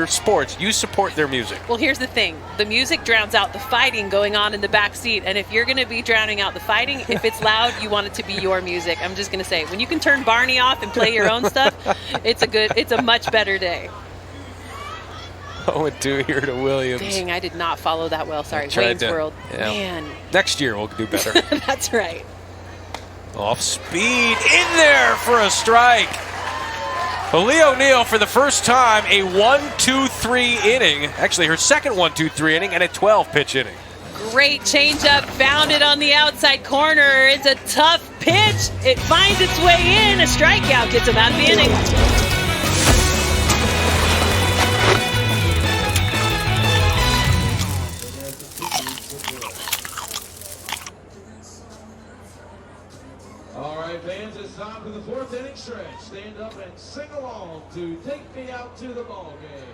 sports. You support their music. Well, here's the thing. The music drowns out the fighting going on in the back seat. And if you're going to be drowning out the fighting, if it's loud, you want it to be your music. I'm just going to say, when you can turn Barney off and play your own stuff, it's a much better day. 0-2 here to Williams. Dang, I did not follow that well. Sorry, Wayne's World. Yeah. Man. Next year we'll do better. That's right. Off speed, in there for a strike. Lee O'Neill, for the first time, a 1-2-3 inning. Actually, her second 1-2-3 inning and a 12-pitch inning. Great changeup, found it on the outside corner. It's a tough pitch. It finds its way in. A strikeout gets him out of the inning. All right, fans, it's time for the 4th inning stretch. Stand up and sing along to Take Me Out to the Ball Game.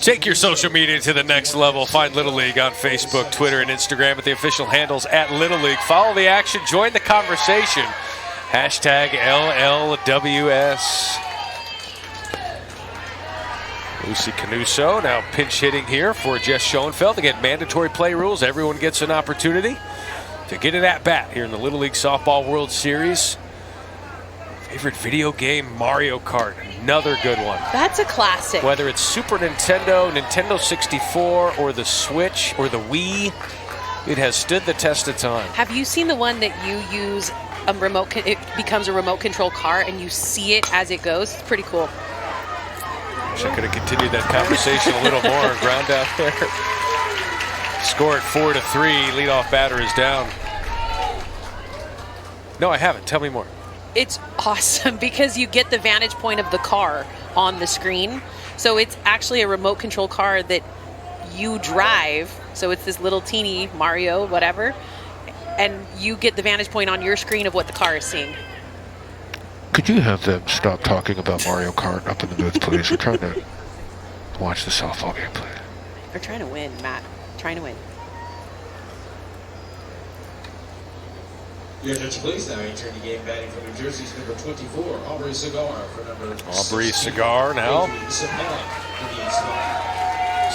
Take your social media to the next level. Find Little League on Facebook, Twitter, and Instagram at the official handles at Little League. Follow the action. Join the conversation. Hashtag LLWS. Lucy Canuso now pinch hitting here for Jess Schoenfeld. Again, mandatory play rules. Everyone gets an opportunity to get an at-bat here in the Little League Softball World Series. Favorite video game, Mario Kart. Another good one. That's a classic. Whether it's Super Nintendo, Nintendo 64, or the Switch, or the Wii, it has stood the test of time. Have you seen the one that you use a remote? It becomes a remote control car and you see it as it goes? It's pretty cool. Wish I could have continued that conversation a little more. Ground out there. Score at 4-3. Leadoff batter is down. No, I haven't. Tell me more. It's awesome because you get the vantage point of the car on the screen. So it's actually a remote control car that you drive. So it's this little teeny Mario, whatever. And you get the vantage point on your screen of what the car is seeing. Could you have them stop talking about Mario Kart up in the booth, please? We're trying to watch the softball game, please. We're trying to win, Matt. Trying to win. Your attention, please. Now entering the game, batting from New Jersey's number 24, Aubrey Cigar for number Aubrey Cigar now.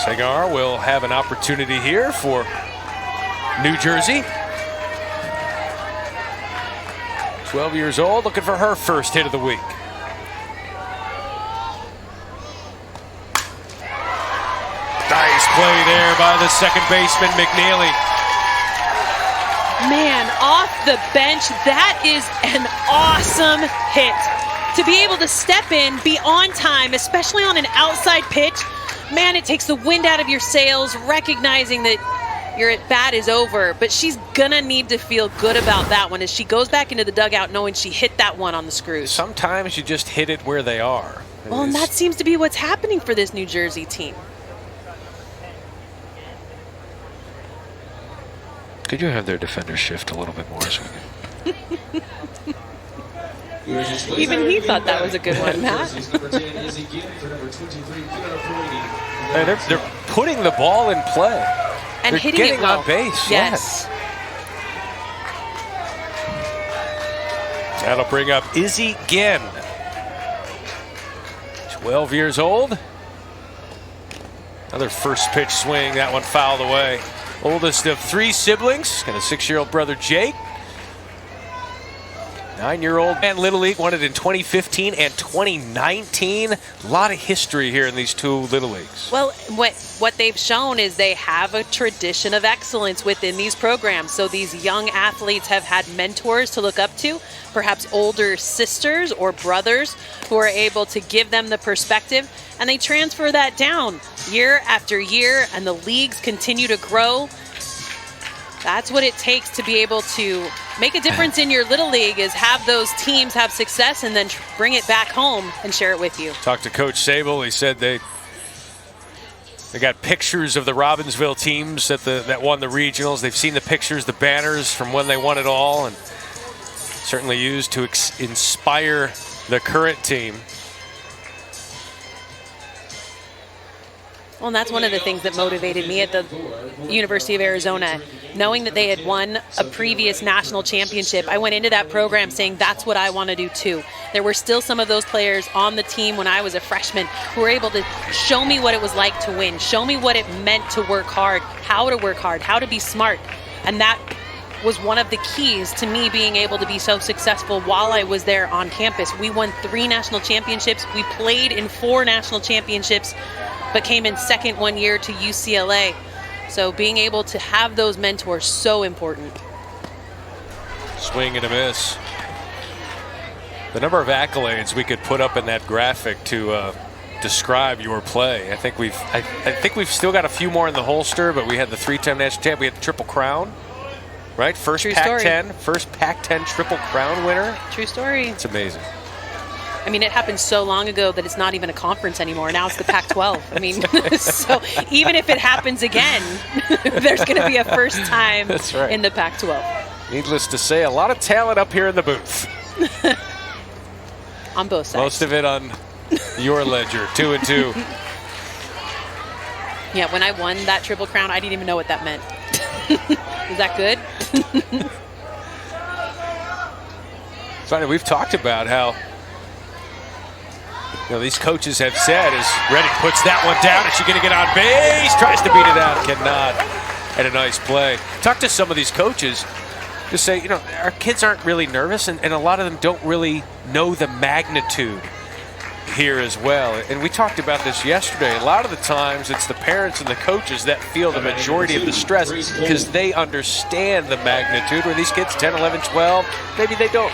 Cigar will have an opportunity here for New Jersey. 12 years old, looking for her first hit of the week. Nice play there by the second baseman, McNeely. Man, off the bench, that is an awesome hit. To be able to step in, be on time, especially on an outside pitch, man, it takes the wind out of your sails, recognizing that your at-bat is over, but she's gonna need to feel good about that one as she goes back into the dugout knowing she hit that one on the screws. Sometimes you just hit it where they are. Well, and that seems to be what's happening for this New Jersey team. Could you have their defenders shift a little bit more so we can... Even he thought that was a good one, Matt. Hey, they're putting the ball in play. And they're hitting getting it well. on base. Yes. That'll bring up Izzy Ginn. 12 years old. Another first pitch swing. That one fouled away. Oldest of 3 siblings. Got a 6-year-old brother, Jake. 9-year-old and Little League won it in 2015 and 2019. A lot of history here in these 2 Little Leagues. Well, what they've shown is they have a tradition of excellence within these programs. So these young athletes have had mentors to look up to, perhaps older sisters or brothers who are able to give them the perspective, and they transfer that down year after year, and the leagues continue to grow. That's what it takes to be able to make a difference in your Little League, is have those teams have success and then bring it back home and share it with you. Talked to Coach Sable. He said they got pictures of the Robbinsville teams that won the regionals. They've seen the pictures, the banners from when they won it all, and certainly used to inspire the current team. Well, and that's one of the things that motivated me at the University of Arizona. Knowing that they had won a previous national championship, I went into that program saying that's what I want to do too. There were still some of those players on the team when I was a freshman who were able to show me what it was like to win, show me what it meant to work hard, how to be smart. And that was one of the keys to me being able to be so successful while I was there on campus. We won 3 national championships. We played in 4 national championships, but came in second one year to UCLA. So being able to have those mentors, so important. Swing and a miss. The number of accolades we could put up in that graphic to describe your play. I think we've still got a few more in the holster, but we had the 3-time national champ. We had the Triple Crown, right? First Pac-10 Triple Crown winner. True story. It's amazing. I mean, it happened so long ago that it's not even a conference anymore. Now it's the Pac-12. I mean, so even if it happens again, there's going to be a first time in the Pac-12. Needless to say, a lot of talent up here in the booth. On both sides. Most of it on your ledger, 2-2. Yeah, when I won that Triple Crown, I didn't even know what that meant. Is that good? Funny, we've talked about how these coaches have said as Reddick puts that one down, is she going to get on base? Tries to beat it out, cannot. And a nice play. Talk to some of these coaches to say, our kids aren't really nervous, and a lot of them don't really know the magnitude here as well. And we talked about this yesterday. A lot of the times it's the parents and the coaches that feel the majority of the stress because they understand the magnitude, where these kids 10, 11, 12, maybe they don't.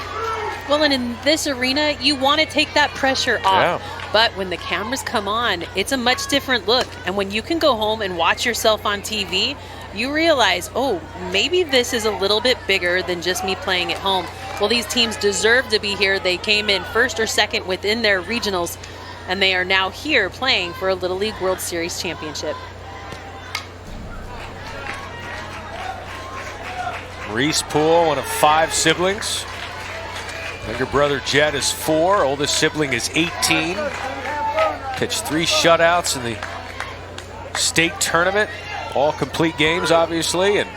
Well, and in this arena, you want to take that pressure off. Yeah. But when the cameras come on, it's a much different look. And when you can go home and watch yourself on TV, you realize, oh, maybe this is a little bit bigger than just me playing at home. Well, these teams deserve to be here. They came in first or second within their regionals, and they are now here playing for a Little League World Series championship. Reese Poole, one of 5 siblings. Younger brother Jed is 4. Oldest sibling is 18. Pitched 3 shutouts in the state tournament. All complete games, obviously. And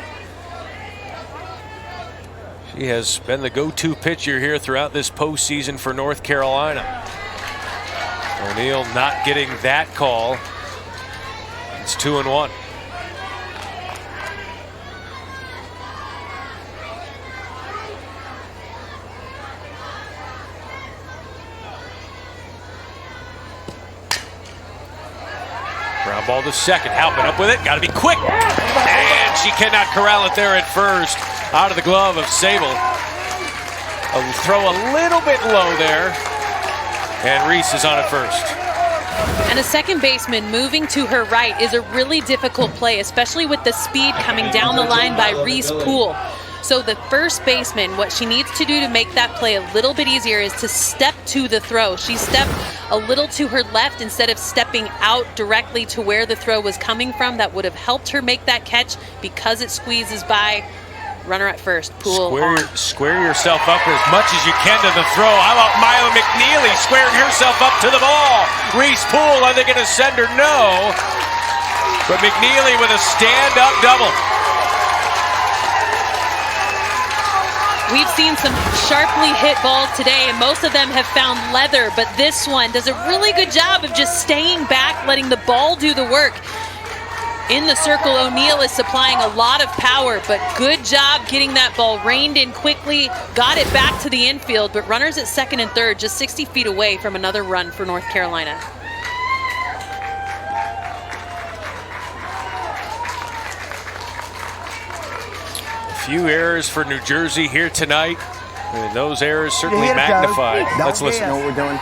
she has been the go-to pitcher here throughout this postseason for North Carolina. O'Neill not getting that call. It's 2-1. Ground ball to second. Halpin up with it. Got to be quick. And she cannot corral it there at first. Out of the glove of Sable. A throw a little bit low there. And Reese is on at first. And a second baseman moving to her right is a really difficult play, especially with the speed coming down the line by Reese Poole. So the first baseman, what she needs to do to make that play a little bit easier is to step to the throw. She stepped a little to her left instead of stepping out directly to where the throw was coming from. That would have helped her make that catch because it squeezes by. Runner at first, Poole Square yourself up as much as you can to the throw. How about Mila McNeely squaring herself up to the ball? Reese Poole, are they going to send her? No. But McNeely with a stand-up double. We've seen some sharply hit balls today, and most of them have found leather, but this one does a really good job of just staying back, letting the ball do the work. In the circle, O'Neill is supplying a lot of power, but good job getting that ball reined in quickly, got it back to the infield, but runners at second and third, just 60 feet away from another run for North Carolina. Few errors for New Jersey here tonight, and those errors certainly magnified. Let's listen. You know what we're doing?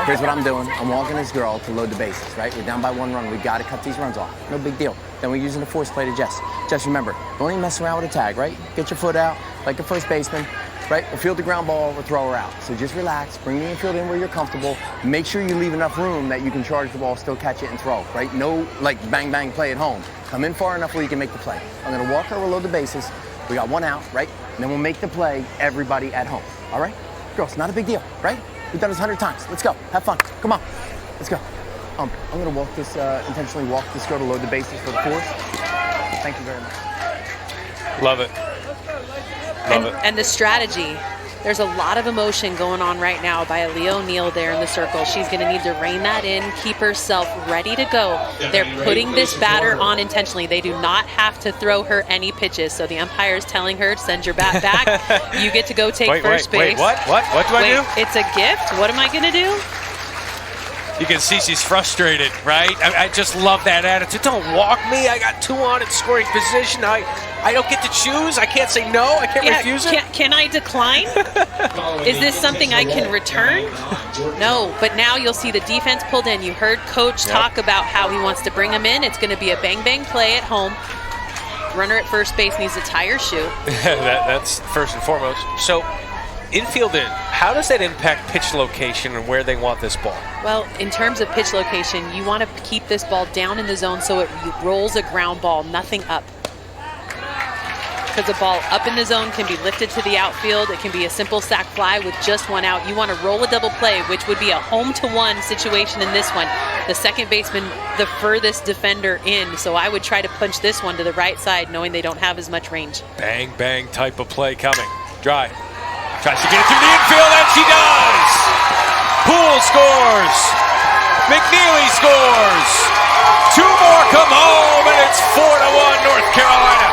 Here's what I'm doing. I'm walking this girl to load the bases, right? We're down by 1 run. We got to cut these runs off. No big deal. Then we're using the force play to Jess. Jess, remember, don't even mess around with a tag, right? Get your foot out like a first baseman, right? We'll field the ground ball, we'll throw her out. So just relax, bring the infield in where you're comfortable. Make sure you leave enough room that you can charge the ball, still catch it and throw, right? No, like, bang, bang play at home. Come in far enough where you can make the play. I'm going to walk her, we'll load the bases. We got 1 out, right? And then we'll make the play, everybody at home, all right? Girls, not a big deal, right? We've done this 100 times. Let's go. Have fun. Come on. Let's go. I'm going to walk this, intentionally walk this girl to load the bases for the force. Thank you very much. Love it. And the strategy. There's a lot of emotion going on right now by Aaliyah O'Neill there in the circle. She's going to need to rein that in, keep herself ready to go. They're putting this batter on intentionally. They do not have to throw her any pitches. So the umpire is telling her, send your bat back. You get to go take first base. Wait, what? What do I do? It's a gift. What am I going to do? You can see she's frustrated, right? I just love that attitude. Don't walk me. I got 2 on in scoring position. I don't get to choose. I can't say no. I can't refuse it. Can I decline? Is this something I can return? No, but now you'll see the defense pulled in. You heard Coach talk about how he wants to bring them in. It's going to be a bang-bang play at home. Runner at first base needs to tie her shoe. That's first and foremost. So, infield in, how does that impact pitch location and where they want this ball? Well, in terms of pitch location, you want to keep this ball down in the zone so it rolls a ground ball, nothing up. Because the ball up in the zone can be lifted to the outfield. It can be a simple sac fly with just 1 out. You want to roll a double play, which would be a home-to-1 situation in this one. The second baseman, the furthest defender in, so I would try to punch this one to the right side, knowing they don't have as much range. Bang, bang type of play coming. Drive. Tries to get it through the infield, and she does! Poole scores! McNeely scores! 2 more come home, and it's 4-1 North Carolina.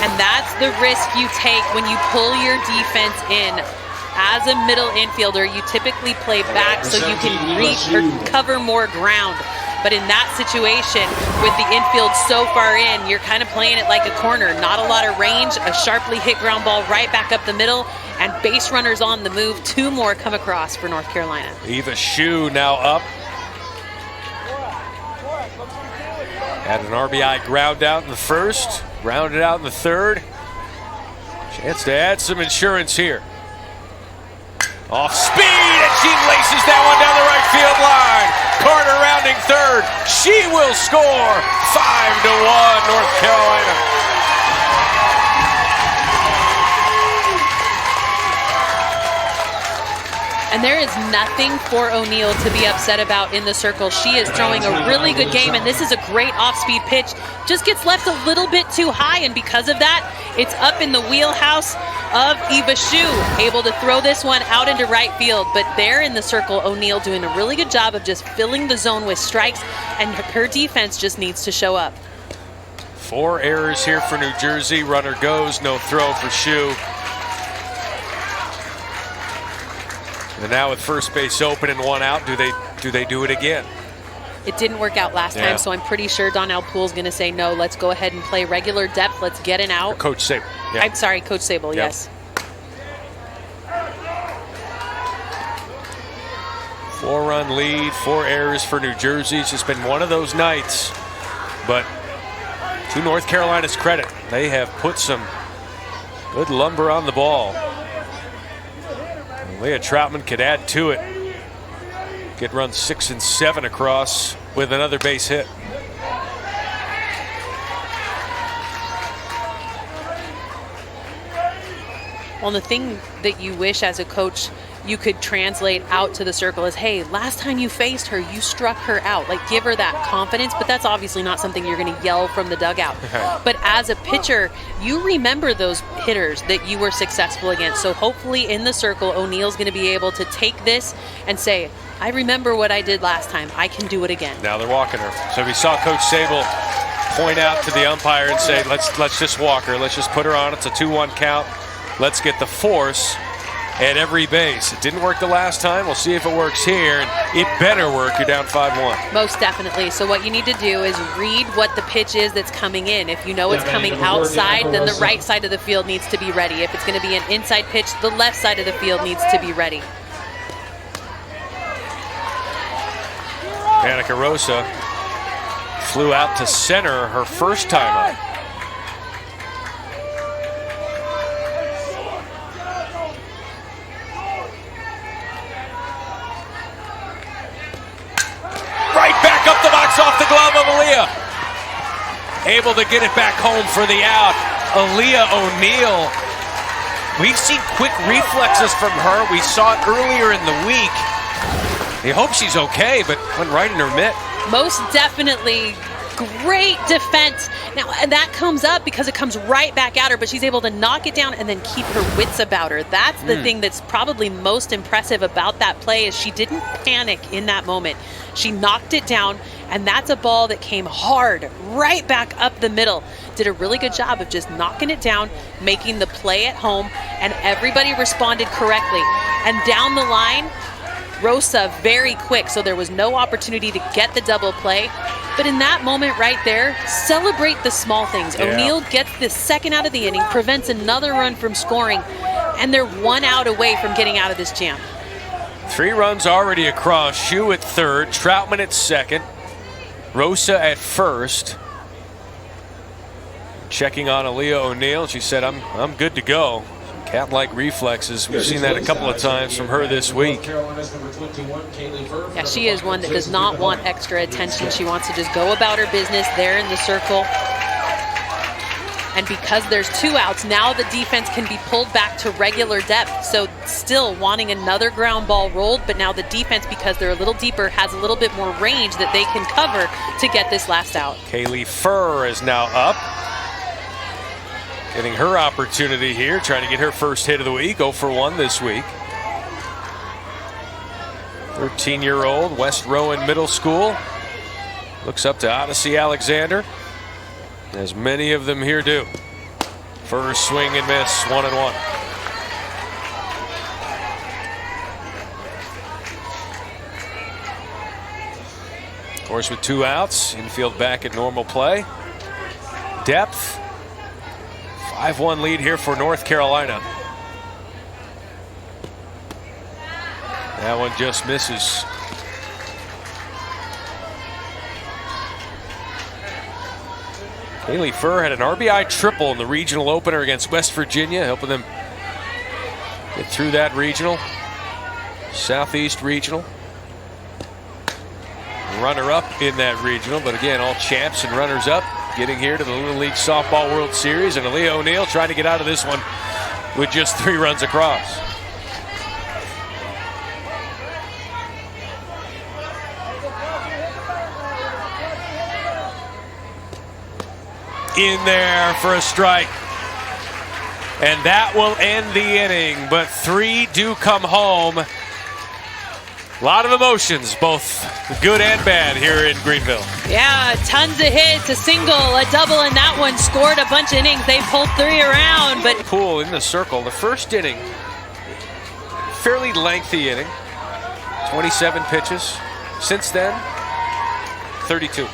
And that's the risk you take when you pull your defense in. As a middle infielder, you typically play back so you can reach or cover more ground. But in that situation, with the infield so far in, you're kind of playing it like a corner. Not a lot of range, a sharply hit ground ball right back up the middle, and base runners on the move. 2 more come across for North Carolina. Eva Shue now up. Had an RBI ground out in the first, grounded out in the third. Chance to add some insurance here. Off speed, and she laces that one down the right field line. Carter rounding third. She will score. 5-1 North Carolina. And there is nothing for O'Neal to be upset about in the circle. She is throwing a really good game, and this is a great off-speed pitch. Just gets left a little bit too high, and because of that, it's up in the wheelhouse of Eva Shue, able to throw this one out into right field. But there in the circle, O'Neal doing a really good job of just filling the zone with strikes, and her defense just needs to show up. 4 errors here for New Jersey. Runner goes, no throw for Shue. And now with first base open and 1 out, do they do it again? It didn't work out last time, so I'm pretty sure Donnell Poole's going to say, no, let's go ahead and play regular depth. Let's get an out. Or Coach Sable. Yeah. I'm sorry, Coach Sable, yes. 4-run lead, 4 errors for New Jersey. It's just been one of those nights. But to North Carolina's credit, they have put some good lumber on the ball. Leah Troutman could add to it. Get runs 6 and 7 across with another base hit. Well, the thing that you wish as a coach you could translate out to the circle is, hey, last time you faced her, you struck her out. Like, give her that confidence, but that's obviously not something you're going to yell from the dugout. But as a pitcher, you remember those hitters that you were successful against. So hopefully in the circle, O'Neal's going to be able to take this and say, I remember what I did last time. I can do it again. Now they're walking her. So we saw Coach Sable point out to the umpire and say, let's just walk her. Let's just put her on. It's a 2-1 count. Let's get the force at every base. It didn't work the last time. We'll see if it works here. And it better work. You're down 5-1. Most definitely. So what you need to do is read what the pitch is that's coming in. If you know it's coming outside, then the right side of the field needs to be ready. If it's going to be an inside pitch, the left side of the field needs to be ready. Danica Rosa flew out to center her first time up. Up the box off the glove of Aaliyah. Able to get it back home for the out. Aaliyah O'Neal. We've seen quick reflexes from her. We saw it earlier in the week. You hope she's okay, but went right in her mitt. Most definitely. Great defense. Now, and that comes up because it comes right back at her, but she's able to knock it down and then keep her wits about her. That's the thing that's probably most impressive about that play is she didn't panic in that moment. She knocked it down, and that's a ball that came hard right back up the middle. Did a really good job of just knocking it down, making the play at home, and everybody responded correctly. And down the line, Rosa very quick, so there was no opportunity to get the double play. But in that moment right there, celebrate the small things. Yeah. O'Neal gets the second out of the inning, prevents another run from scoring, and they're 1 out away from getting out of this jam. 3 runs already across. Shue at third, Troutman at second, Rosa at first. Checking on Aaliyah O'Neal, she said, I'm good to go. Cat-like reflexes. We've seen that a couple of times from her this week. Yeah, she is one that does not want extra attention. She wants to just go about her business there in the circle. And because there's 2 outs, now the defense can be pulled back to regular depth. So still wanting another ground ball rolled, but now the defense, because they're a little deeper, has a little bit more range that they can cover to get this last out. Kaylee Furr is now up. Getting her opportunity here, trying to get her first hit of the week. 0 for 1 this week. 13-year-old, West Rowan Middle School. Looks up to Odyssey Alexander, as many of them here do. First swing and miss, 1-1. course, with 2 outs, Infield back at normal play. Depth. 5-1 lead here for North Carolina. That one just misses. Kaylee Furr had an RBI triple in the regional opener against West Virginia, helping them get through that regional. Southeast Regional. Runner-up in that regional, but again, all champs and runners-up getting here to the Little League Softball World Series, and Aaliyah O'Neal trying to get out of this one with just 3 runs across. In there for a strike. And that will end the inning, but 3 do come home. A lot of emotions, both good and bad, here in Greenville. Yeah, tons of hits, a single, a double, and that one scored a bunch of innings. They pulled 3 around, but Poole in the circle. The first inning, fairly lengthy inning, 27 pitches. Since then, 32.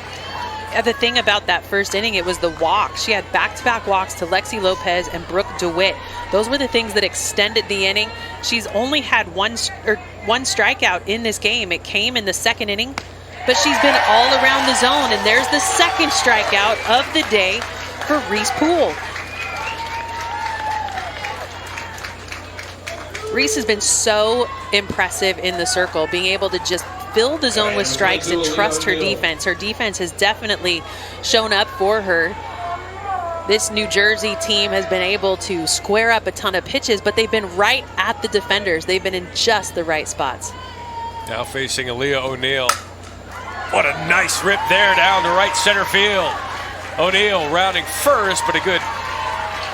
the thing about that first inning, it was the walk. She had back-to-back walks to Lexi Lopez and Brooke DeWitt. Those were the things that extended the inning. She's only had one strikeout in this game. It came in the second inning, but she's been all around the zone, and there's the second strikeout of the day for Reese Poole. Reese has been so impressive in the circle, being able to just fill the zone with strikes and trust her defense. Her defense has definitely shown up for her. This New Jersey team has been able to square up a ton of pitches, but they've been right at the defenders. They've been in just the right spots. Now facing Aaliyah O'Neal. What a nice rip there down to right center field. O'Neal rounding first, but a good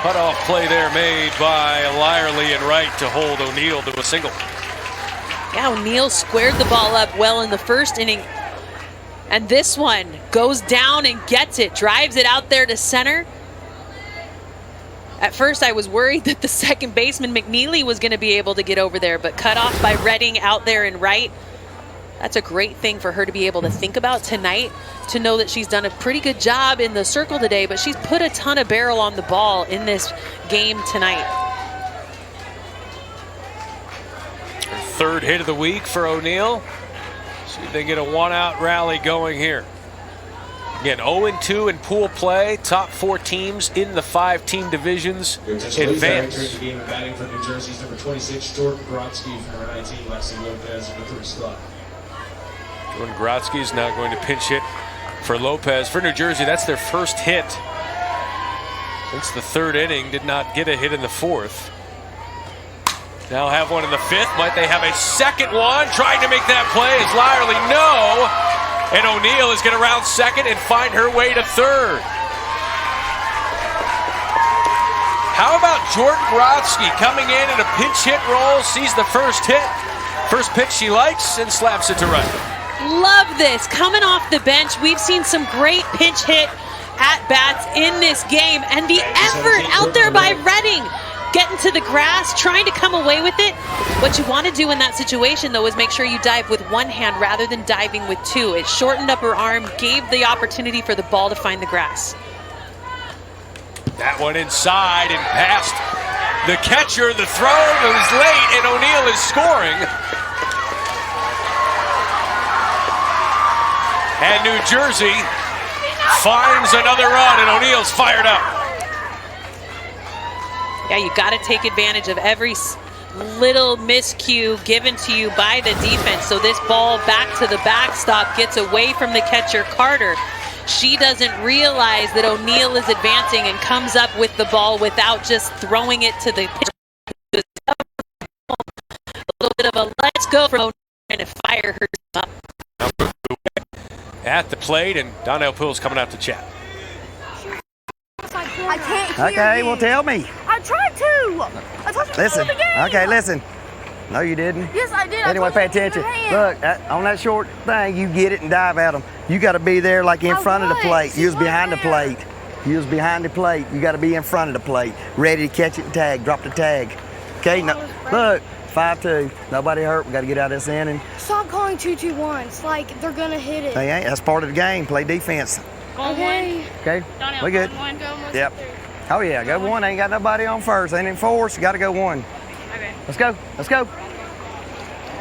cut-off play there made by Lyerly and right to hold O'Neal to a single. Yeah, O'Neal squared the ball up well in the first inning. And this one goes down and gets it, drives it out there to center. At first, I was worried that the second baseman, McNeely, was going to be able to get over there, but cut off by Redding out there in right. That's a great thing for her to be able to think about tonight, to know that she's done a pretty good job in the circle today, but she's put a ton of barrel on the ball in this game tonight. Her third hit of the week for O'Neal. See if they get a one-out rally going here. Again, 0-2 in pool play. Top 4 teams in the 5-team divisions advance. Game of batting for New Jersey's number 26, Jordan Grotsky, from number 19, Lexi Lopez, in the third slot. Jordan Grotsky is now going to pinch hit for Lopez. For New Jersey, that's their first hit since the third inning. Did not get a hit in the fourth. Now have one in the fifth. Might they have a second one? Trying to make that play is Lyerly. No! And O'Neal is going to round second and find her way to third. How about Jordan Grotsky coming in a pinch hit role, sees the first hit, first pitch she likes, and slaps it to right. Love this. Coming off the bench, we've seen some great pinch hit at-bats in this game. And the effort out there by Redding, getting to the grass, trying to come away with it. What you want to do in that situation, though, is make sure you dive with one hand rather than diving with two. It shortened up her arm, gave the opportunity for the ball to find the grass. That one inside and past the catcher. The throw was late, and O'Neal is scoring. And New Jersey finds another run, and O'Neal's fired up. Yeah, you got to take advantage of every little miscue given to you by the defense. So this ball back to the backstop gets away from the catcher, Carter. She doesn't realize that O'Neal is advancing and comes up with the ball without just throwing it to the pitcher. A little bit of a let's go from O'Neal trying to fire her up. At the plate, and Donnell Poole's coming out to chat. I can't hear Okay, you. well, tell me. I tried to. I told you Listen. to the game. Okay, listen. No, you didn't. Yes, I did. Anyway, I pay told you to attention. the hand. Look, on that short thing, you get it and dive at them. You got to be there like in I front of the was. plate. You was She's right behind the there. plate. You was behind the plate. You got to be in front of the plate, ready to catch it and tag. Drop the tag. Okay, now, look, 5-2. Nobody hurt. We got to get out of this inning. Stop calling 2-2-1. It's like they're gonna hit it. They ain't. That's part of the game. Play defense. Okay. Okay. We good. Yep. Oh yeah. Go one. Ain't got nobody on first. Ain't in force. You got to go one. Okay. Let's go. Let's go.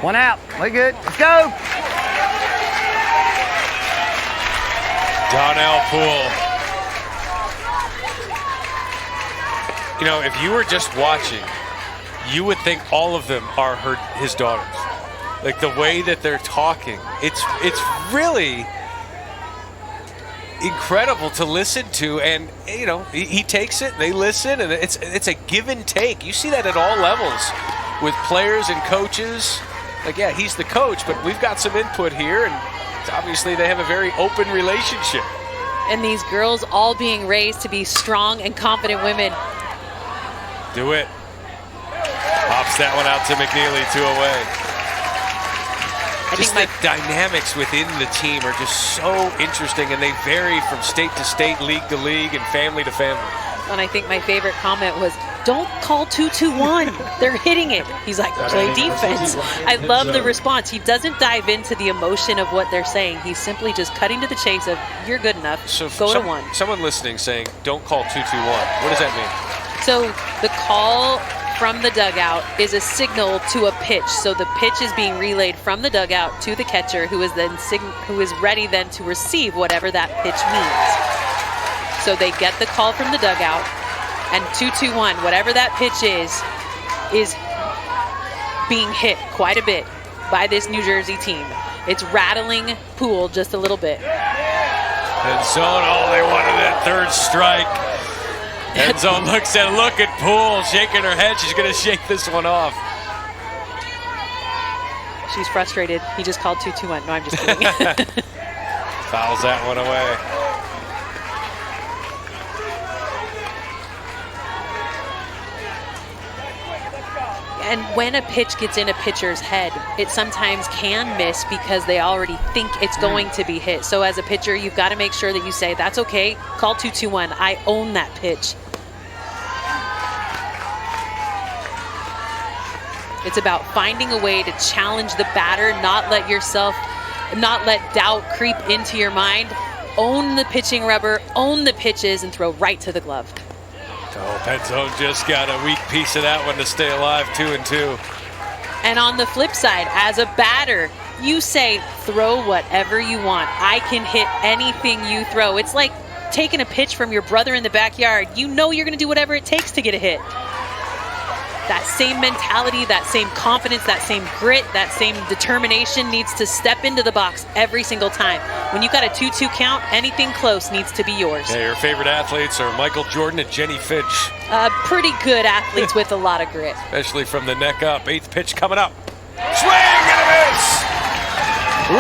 One out. We good. Let's go. Donnell Poole. You know, if you were just watching, you would think all of them are his daughters. Like the way that they're talking, it's really incredible to listen to. And you know, he takes it, they listen, and it's a give and take. You see that at all levels with players and coaches. Like, yeah, he's the coach, but we've got some input here, and obviously they have a very open relationship. And these girls all being raised to be strong and confident women. Do it. Pops that one out to McNeely, 2 away. Just the dynamics within the team are just so interesting, and they vary from state to state, league to league, and family to family. And I think my favorite comment was, don't call 2-2-1. They're hitting it. He's like, play defense. I love the response. He doesn't dive into the emotion of what they're saying. He's simply just cutting to the chase of, you're good enough, so go to one. Someone listening saying, don't call 2-2-1. What does that mean? So the call from the dugout is a signal to a pitch. So the pitch is being relayed from the dugout to the catcher, who is ready then to receive whatever that pitch means. So they get the call from the dugout, and 2-2-1, whatever that pitch is being hit quite a bit by this New Jersey team. It's rattling Poole just a little bit. End zone, they wanted that third strike. End zone looks at Poole, shaking her head. She's going to shake this one off. She's frustrated. He just called 2-2-1. No, I'm just kidding. Fouls that one away. And when a pitch gets in a pitcher's head, it sometimes can miss because they already think it's going to be hit. So as a pitcher, you've got to make sure that you say, that's okay, call 2-2-1. I own that pitch. It's about finding a way to challenge the batter, not let doubt creep into your mind. Own the pitching rubber, own the pitches, and throw right to the glove. Oh, Penzone just got a weak piece of that one to stay alive, 2-2. And on the flip side, as a batter, you say, throw whatever you want. I can hit anything you throw. It's like taking a pitch from your brother in the backyard. You know you're going to do whatever it takes to get a hit. That same mentality, that same confidence, that same grit, that same determination needs to step into the box every single time. When you got a 2-2 count, anything close needs to be yours. Yeah, your favorite athletes are Michael Jordan and Jenny Finch. Pretty good athletes with a lot of grit. Especially from the neck up. 8th pitch coming up. Swing and a miss!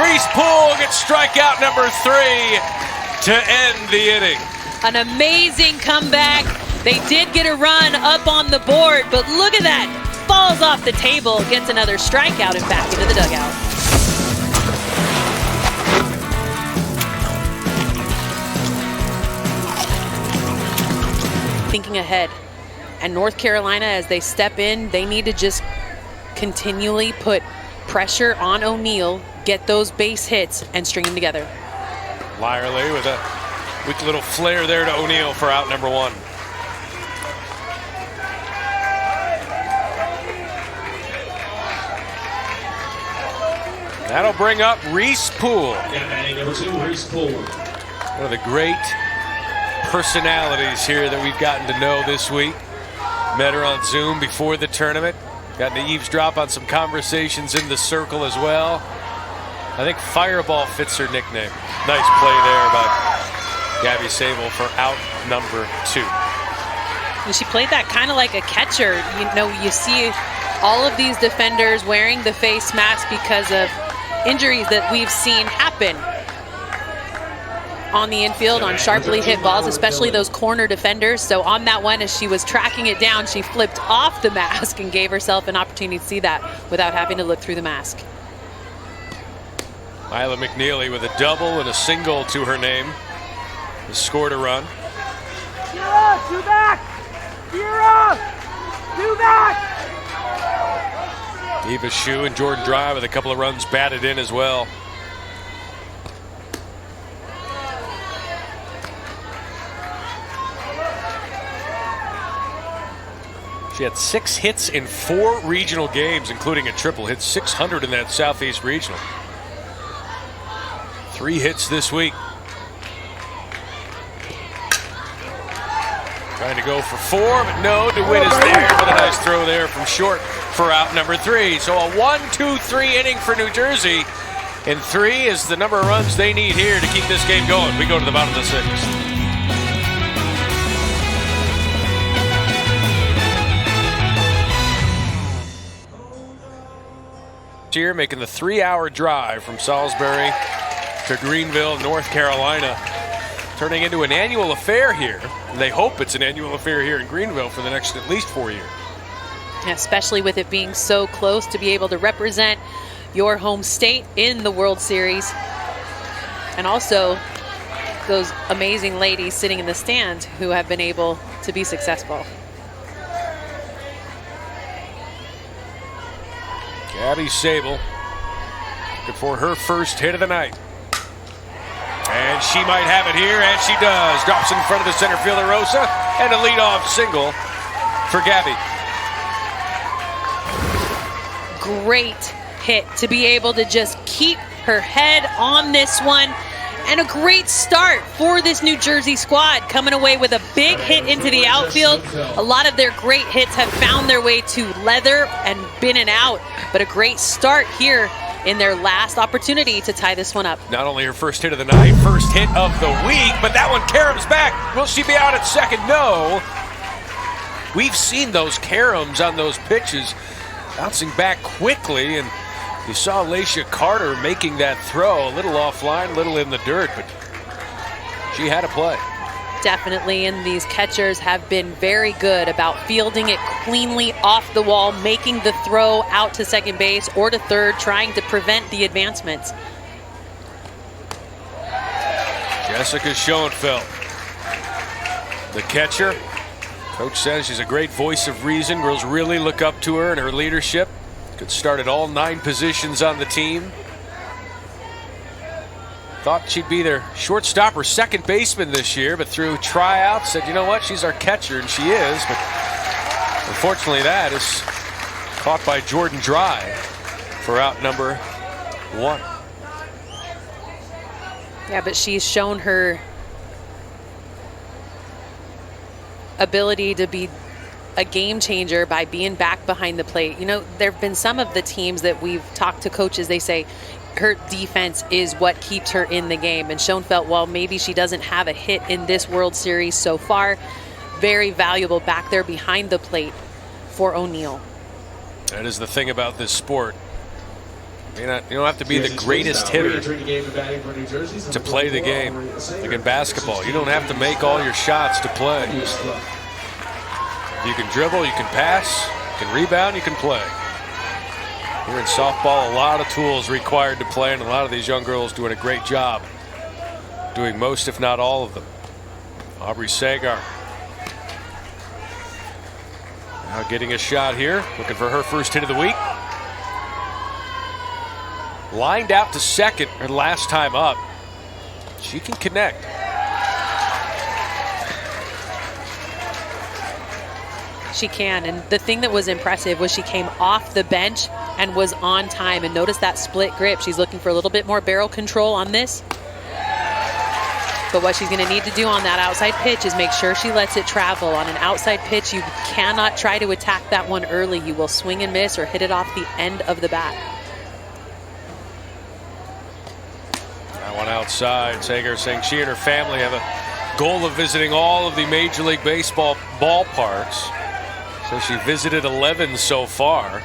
Reese Poole gets strikeout number 3 to end the inning. An amazing comeback. They did get a run up on the board, but look at that. Falls off the table, gets another strikeout and back into the dugout. Thinking ahead. And North Carolina, as they step in, they need to just continually put pressure on O'Neal, get those base hits, and string them together. Lyerly with a weak little flare there to O'Neal for out number 1. That'll bring up Reese Poole. Number 2, Reese Poole. One of the great personalities here that we've gotten to know this week. Met her on Zoom before the tournament. Got to eavesdrop on some conversations in the circle as well. I think Fireball fits her nickname. Nice play there by Gabby Sable for out number 2. And she played that kind of like a catcher. You know, you see all of these defenders wearing the face mask because of injuries that we've seen happen on the infield on sharply hit balls, especially those corner defenders. So on that one, as she was tracking it down, she flipped off the mask and gave herself an opportunity to see that without having to look through the mask. Isla McNeely with a double and a single to her name has scored a run. Two back! You're up! Two back! Eva Shue and Jordan Dry with a couple of runs batted in as well. She had 6 hits in 4 regional games, including a triple. Hit 600 in that Southeast Regional. 3 hits this week. Trying to go for 4, but no. DeWitt is there with a nice throw there from short for out number 3. So a 1-2-3 inning for New Jersey. And 3 is the number of runs they need here to keep this game going. We go to the bottom of the 6th. Here making the 3-hour drive from Salisbury to Greenville, North Carolina, turning into an annual affair here. And they hope it's an annual affair here in Greenville for the next at least 4 years. Especially with it being so close to be able to represent your home state in the World Series. And also those amazing ladies sitting in the stands who have been able to be successful. Gabby Sable looking for her first hit of the night. And she might have it here, and she does. Drops in front of the center fielder, Rosa, and a leadoff single for Gabby. Great hit to be able to just keep her head on this one. And a great start for this New Jersey squad, coming away with a big hit into the outfield. A lot of their great hits have found their way to leather and been and out, but a great start here in their last opportunity to tie this one up. Not only her first hit of the night, first hit of the week, but that one caroms back. Will she be out at second? No. We've seen those caroms on those pitches bouncing back quickly, and you saw Laisha Carter making that throw, a little offline, a little in the dirt, but she had a play. Definitely, and these catchers have been very good about fielding it cleanly off the wall, making the throw out to second base or to third, trying to prevent the advancements. Jessica Schoenfeld, the catcher. Coach says she's a great voice of reason. Girls really look up to her and her leadership. Could start at all 9 positions on the team. Thought she'd be their shortstop or second baseman this year, but through tryouts said, you know what, she's our catcher, and she is. But unfortunately, that is caught by Jordan Dry for out number 1. Yeah, but she's shown her ability to be a game changer by being back behind the plate. You know, there have been some of the teams that we've talked to coaches, they say her defense is what keeps her in the game. And Schoenfeld, while maybe she doesn't have a hit in this World Series so far, very valuable back there behind the plate for O'Neill. That is the thing about this sport. You don't have to be the greatest hitter to play the game. Like in basketball, you don't have to make all your shots to play. You can dribble, you can pass, you can rebound, you can play. Here in softball, a lot of tools required to play, and a lot of these young girls doing a great job doing most, if not all of them. Aubrey Sagar now getting a shot here, looking for her first hit of the week. Lined out to second her last time up. She can connect. She can, and the thing that was impressive was she came off the bench and was on time, and notice that split grip. She's looking for a little bit more barrel control on this. But what she's going to need to do on that outside pitch is make sure she lets it travel. On an outside pitch, you cannot try to attack that one early. You will swing and miss or hit it off the end of the bat. That one outside. Sager saying she and her family have a goal of visiting all of the Major League Baseball ballparks. So she visited 11 so far,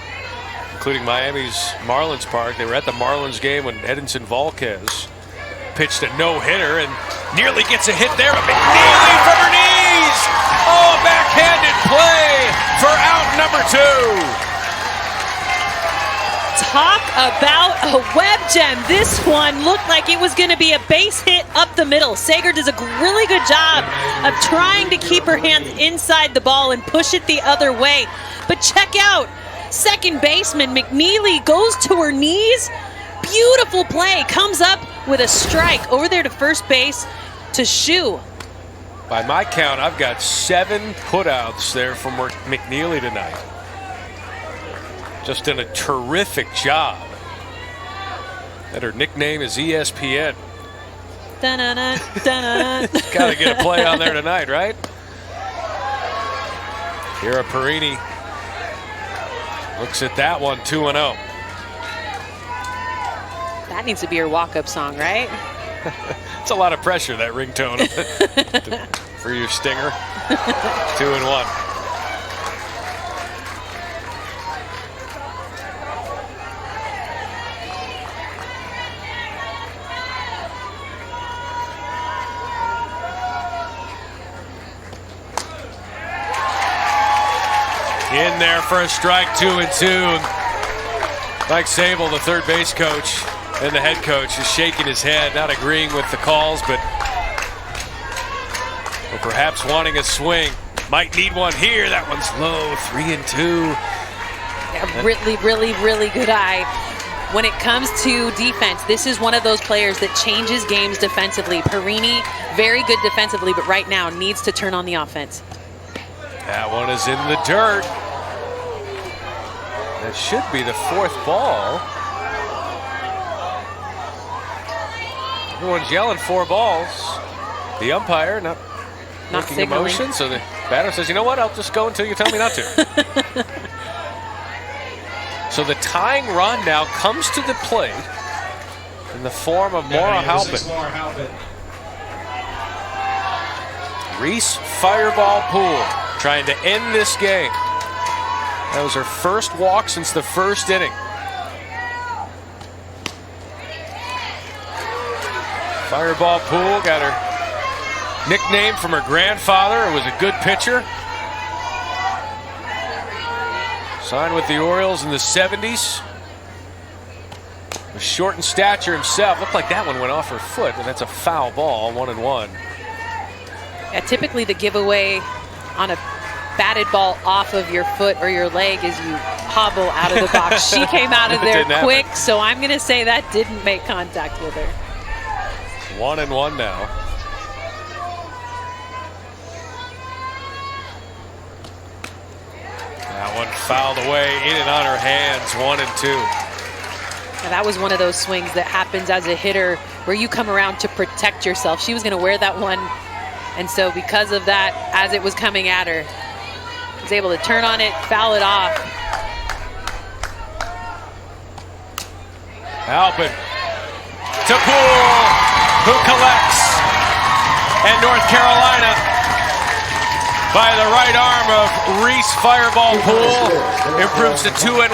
including Miami's Marlins Park. They were at the Marlins game when Edinson Volquez pitched a no-hitter and nearly gets a hit there, but McNeely from her knees! Oh, backhanded play for out number 2. Talk about a web gem. This one looked like it was going to be a base hit up the middle. Sager does a really good job of trying to keep her hands inside the ball and push it the other way. But check out Second baseman McNeely goes to her knees. Beautiful play. Comes up with a strike over there to first base to Shu. By my count, I've got 7 putouts there from McNeely tonight. Just done a terrific job. And her nickname is ESPN. Dun-dun-dun, dun-dun. Got to get a play on there tonight, right? Kira Perini looks at that one, 2-0. That needs to be your walk-up song, right? It's a lot of pressure, that ringtone for your stinger. 2-1. In there for a strike, 2-2. Mike Sable, the third base coach, and the head coach is shaking his head, not agreeing with the calls, but or perhaps wanting a swing. Might need one here. That one's low, 3-2. Yeah, really good eye. When it comes to defense, this is one of those players that changes games defensively. Perini, very good defensively, but right now needs to turn on the offense. That one is in the dirt. That should be the 4th ball. Everyone's yelling 4 balls. The umpire not making a motion, so the batter says, you know what, I'll just go until you tell me not to. So the tying run now comes to the plate in the form of Maura Halpin. Reese Fireball Poole trying to end this game. That was her first walk since the first inning. Fireball Poole got her nickname from her grandfather. It was a good pitcher. Signed with the Orioles in the 70s. Was short in stature himself. Looked like that one went off her foot, but that's a foul ball, 1-1. Yeah, typically the giveaway on a batted ball off of your foot or your leg is you hobble out of the box. She came out of there quick, so I'm going to say that didn't make contact with her. 1-1 now. That one fouled away, in and on her hands, 1-2. Now that was one of those swings that happens as a hitter where you come around to protect yourself. She was going to wear that one, and so because of that, as it was coming at her, was able to turn on it, foul it off. Halpin to Poole, who collects, and North Carolina, by the right arm of Reese Fireball Poole, improves to 2-1.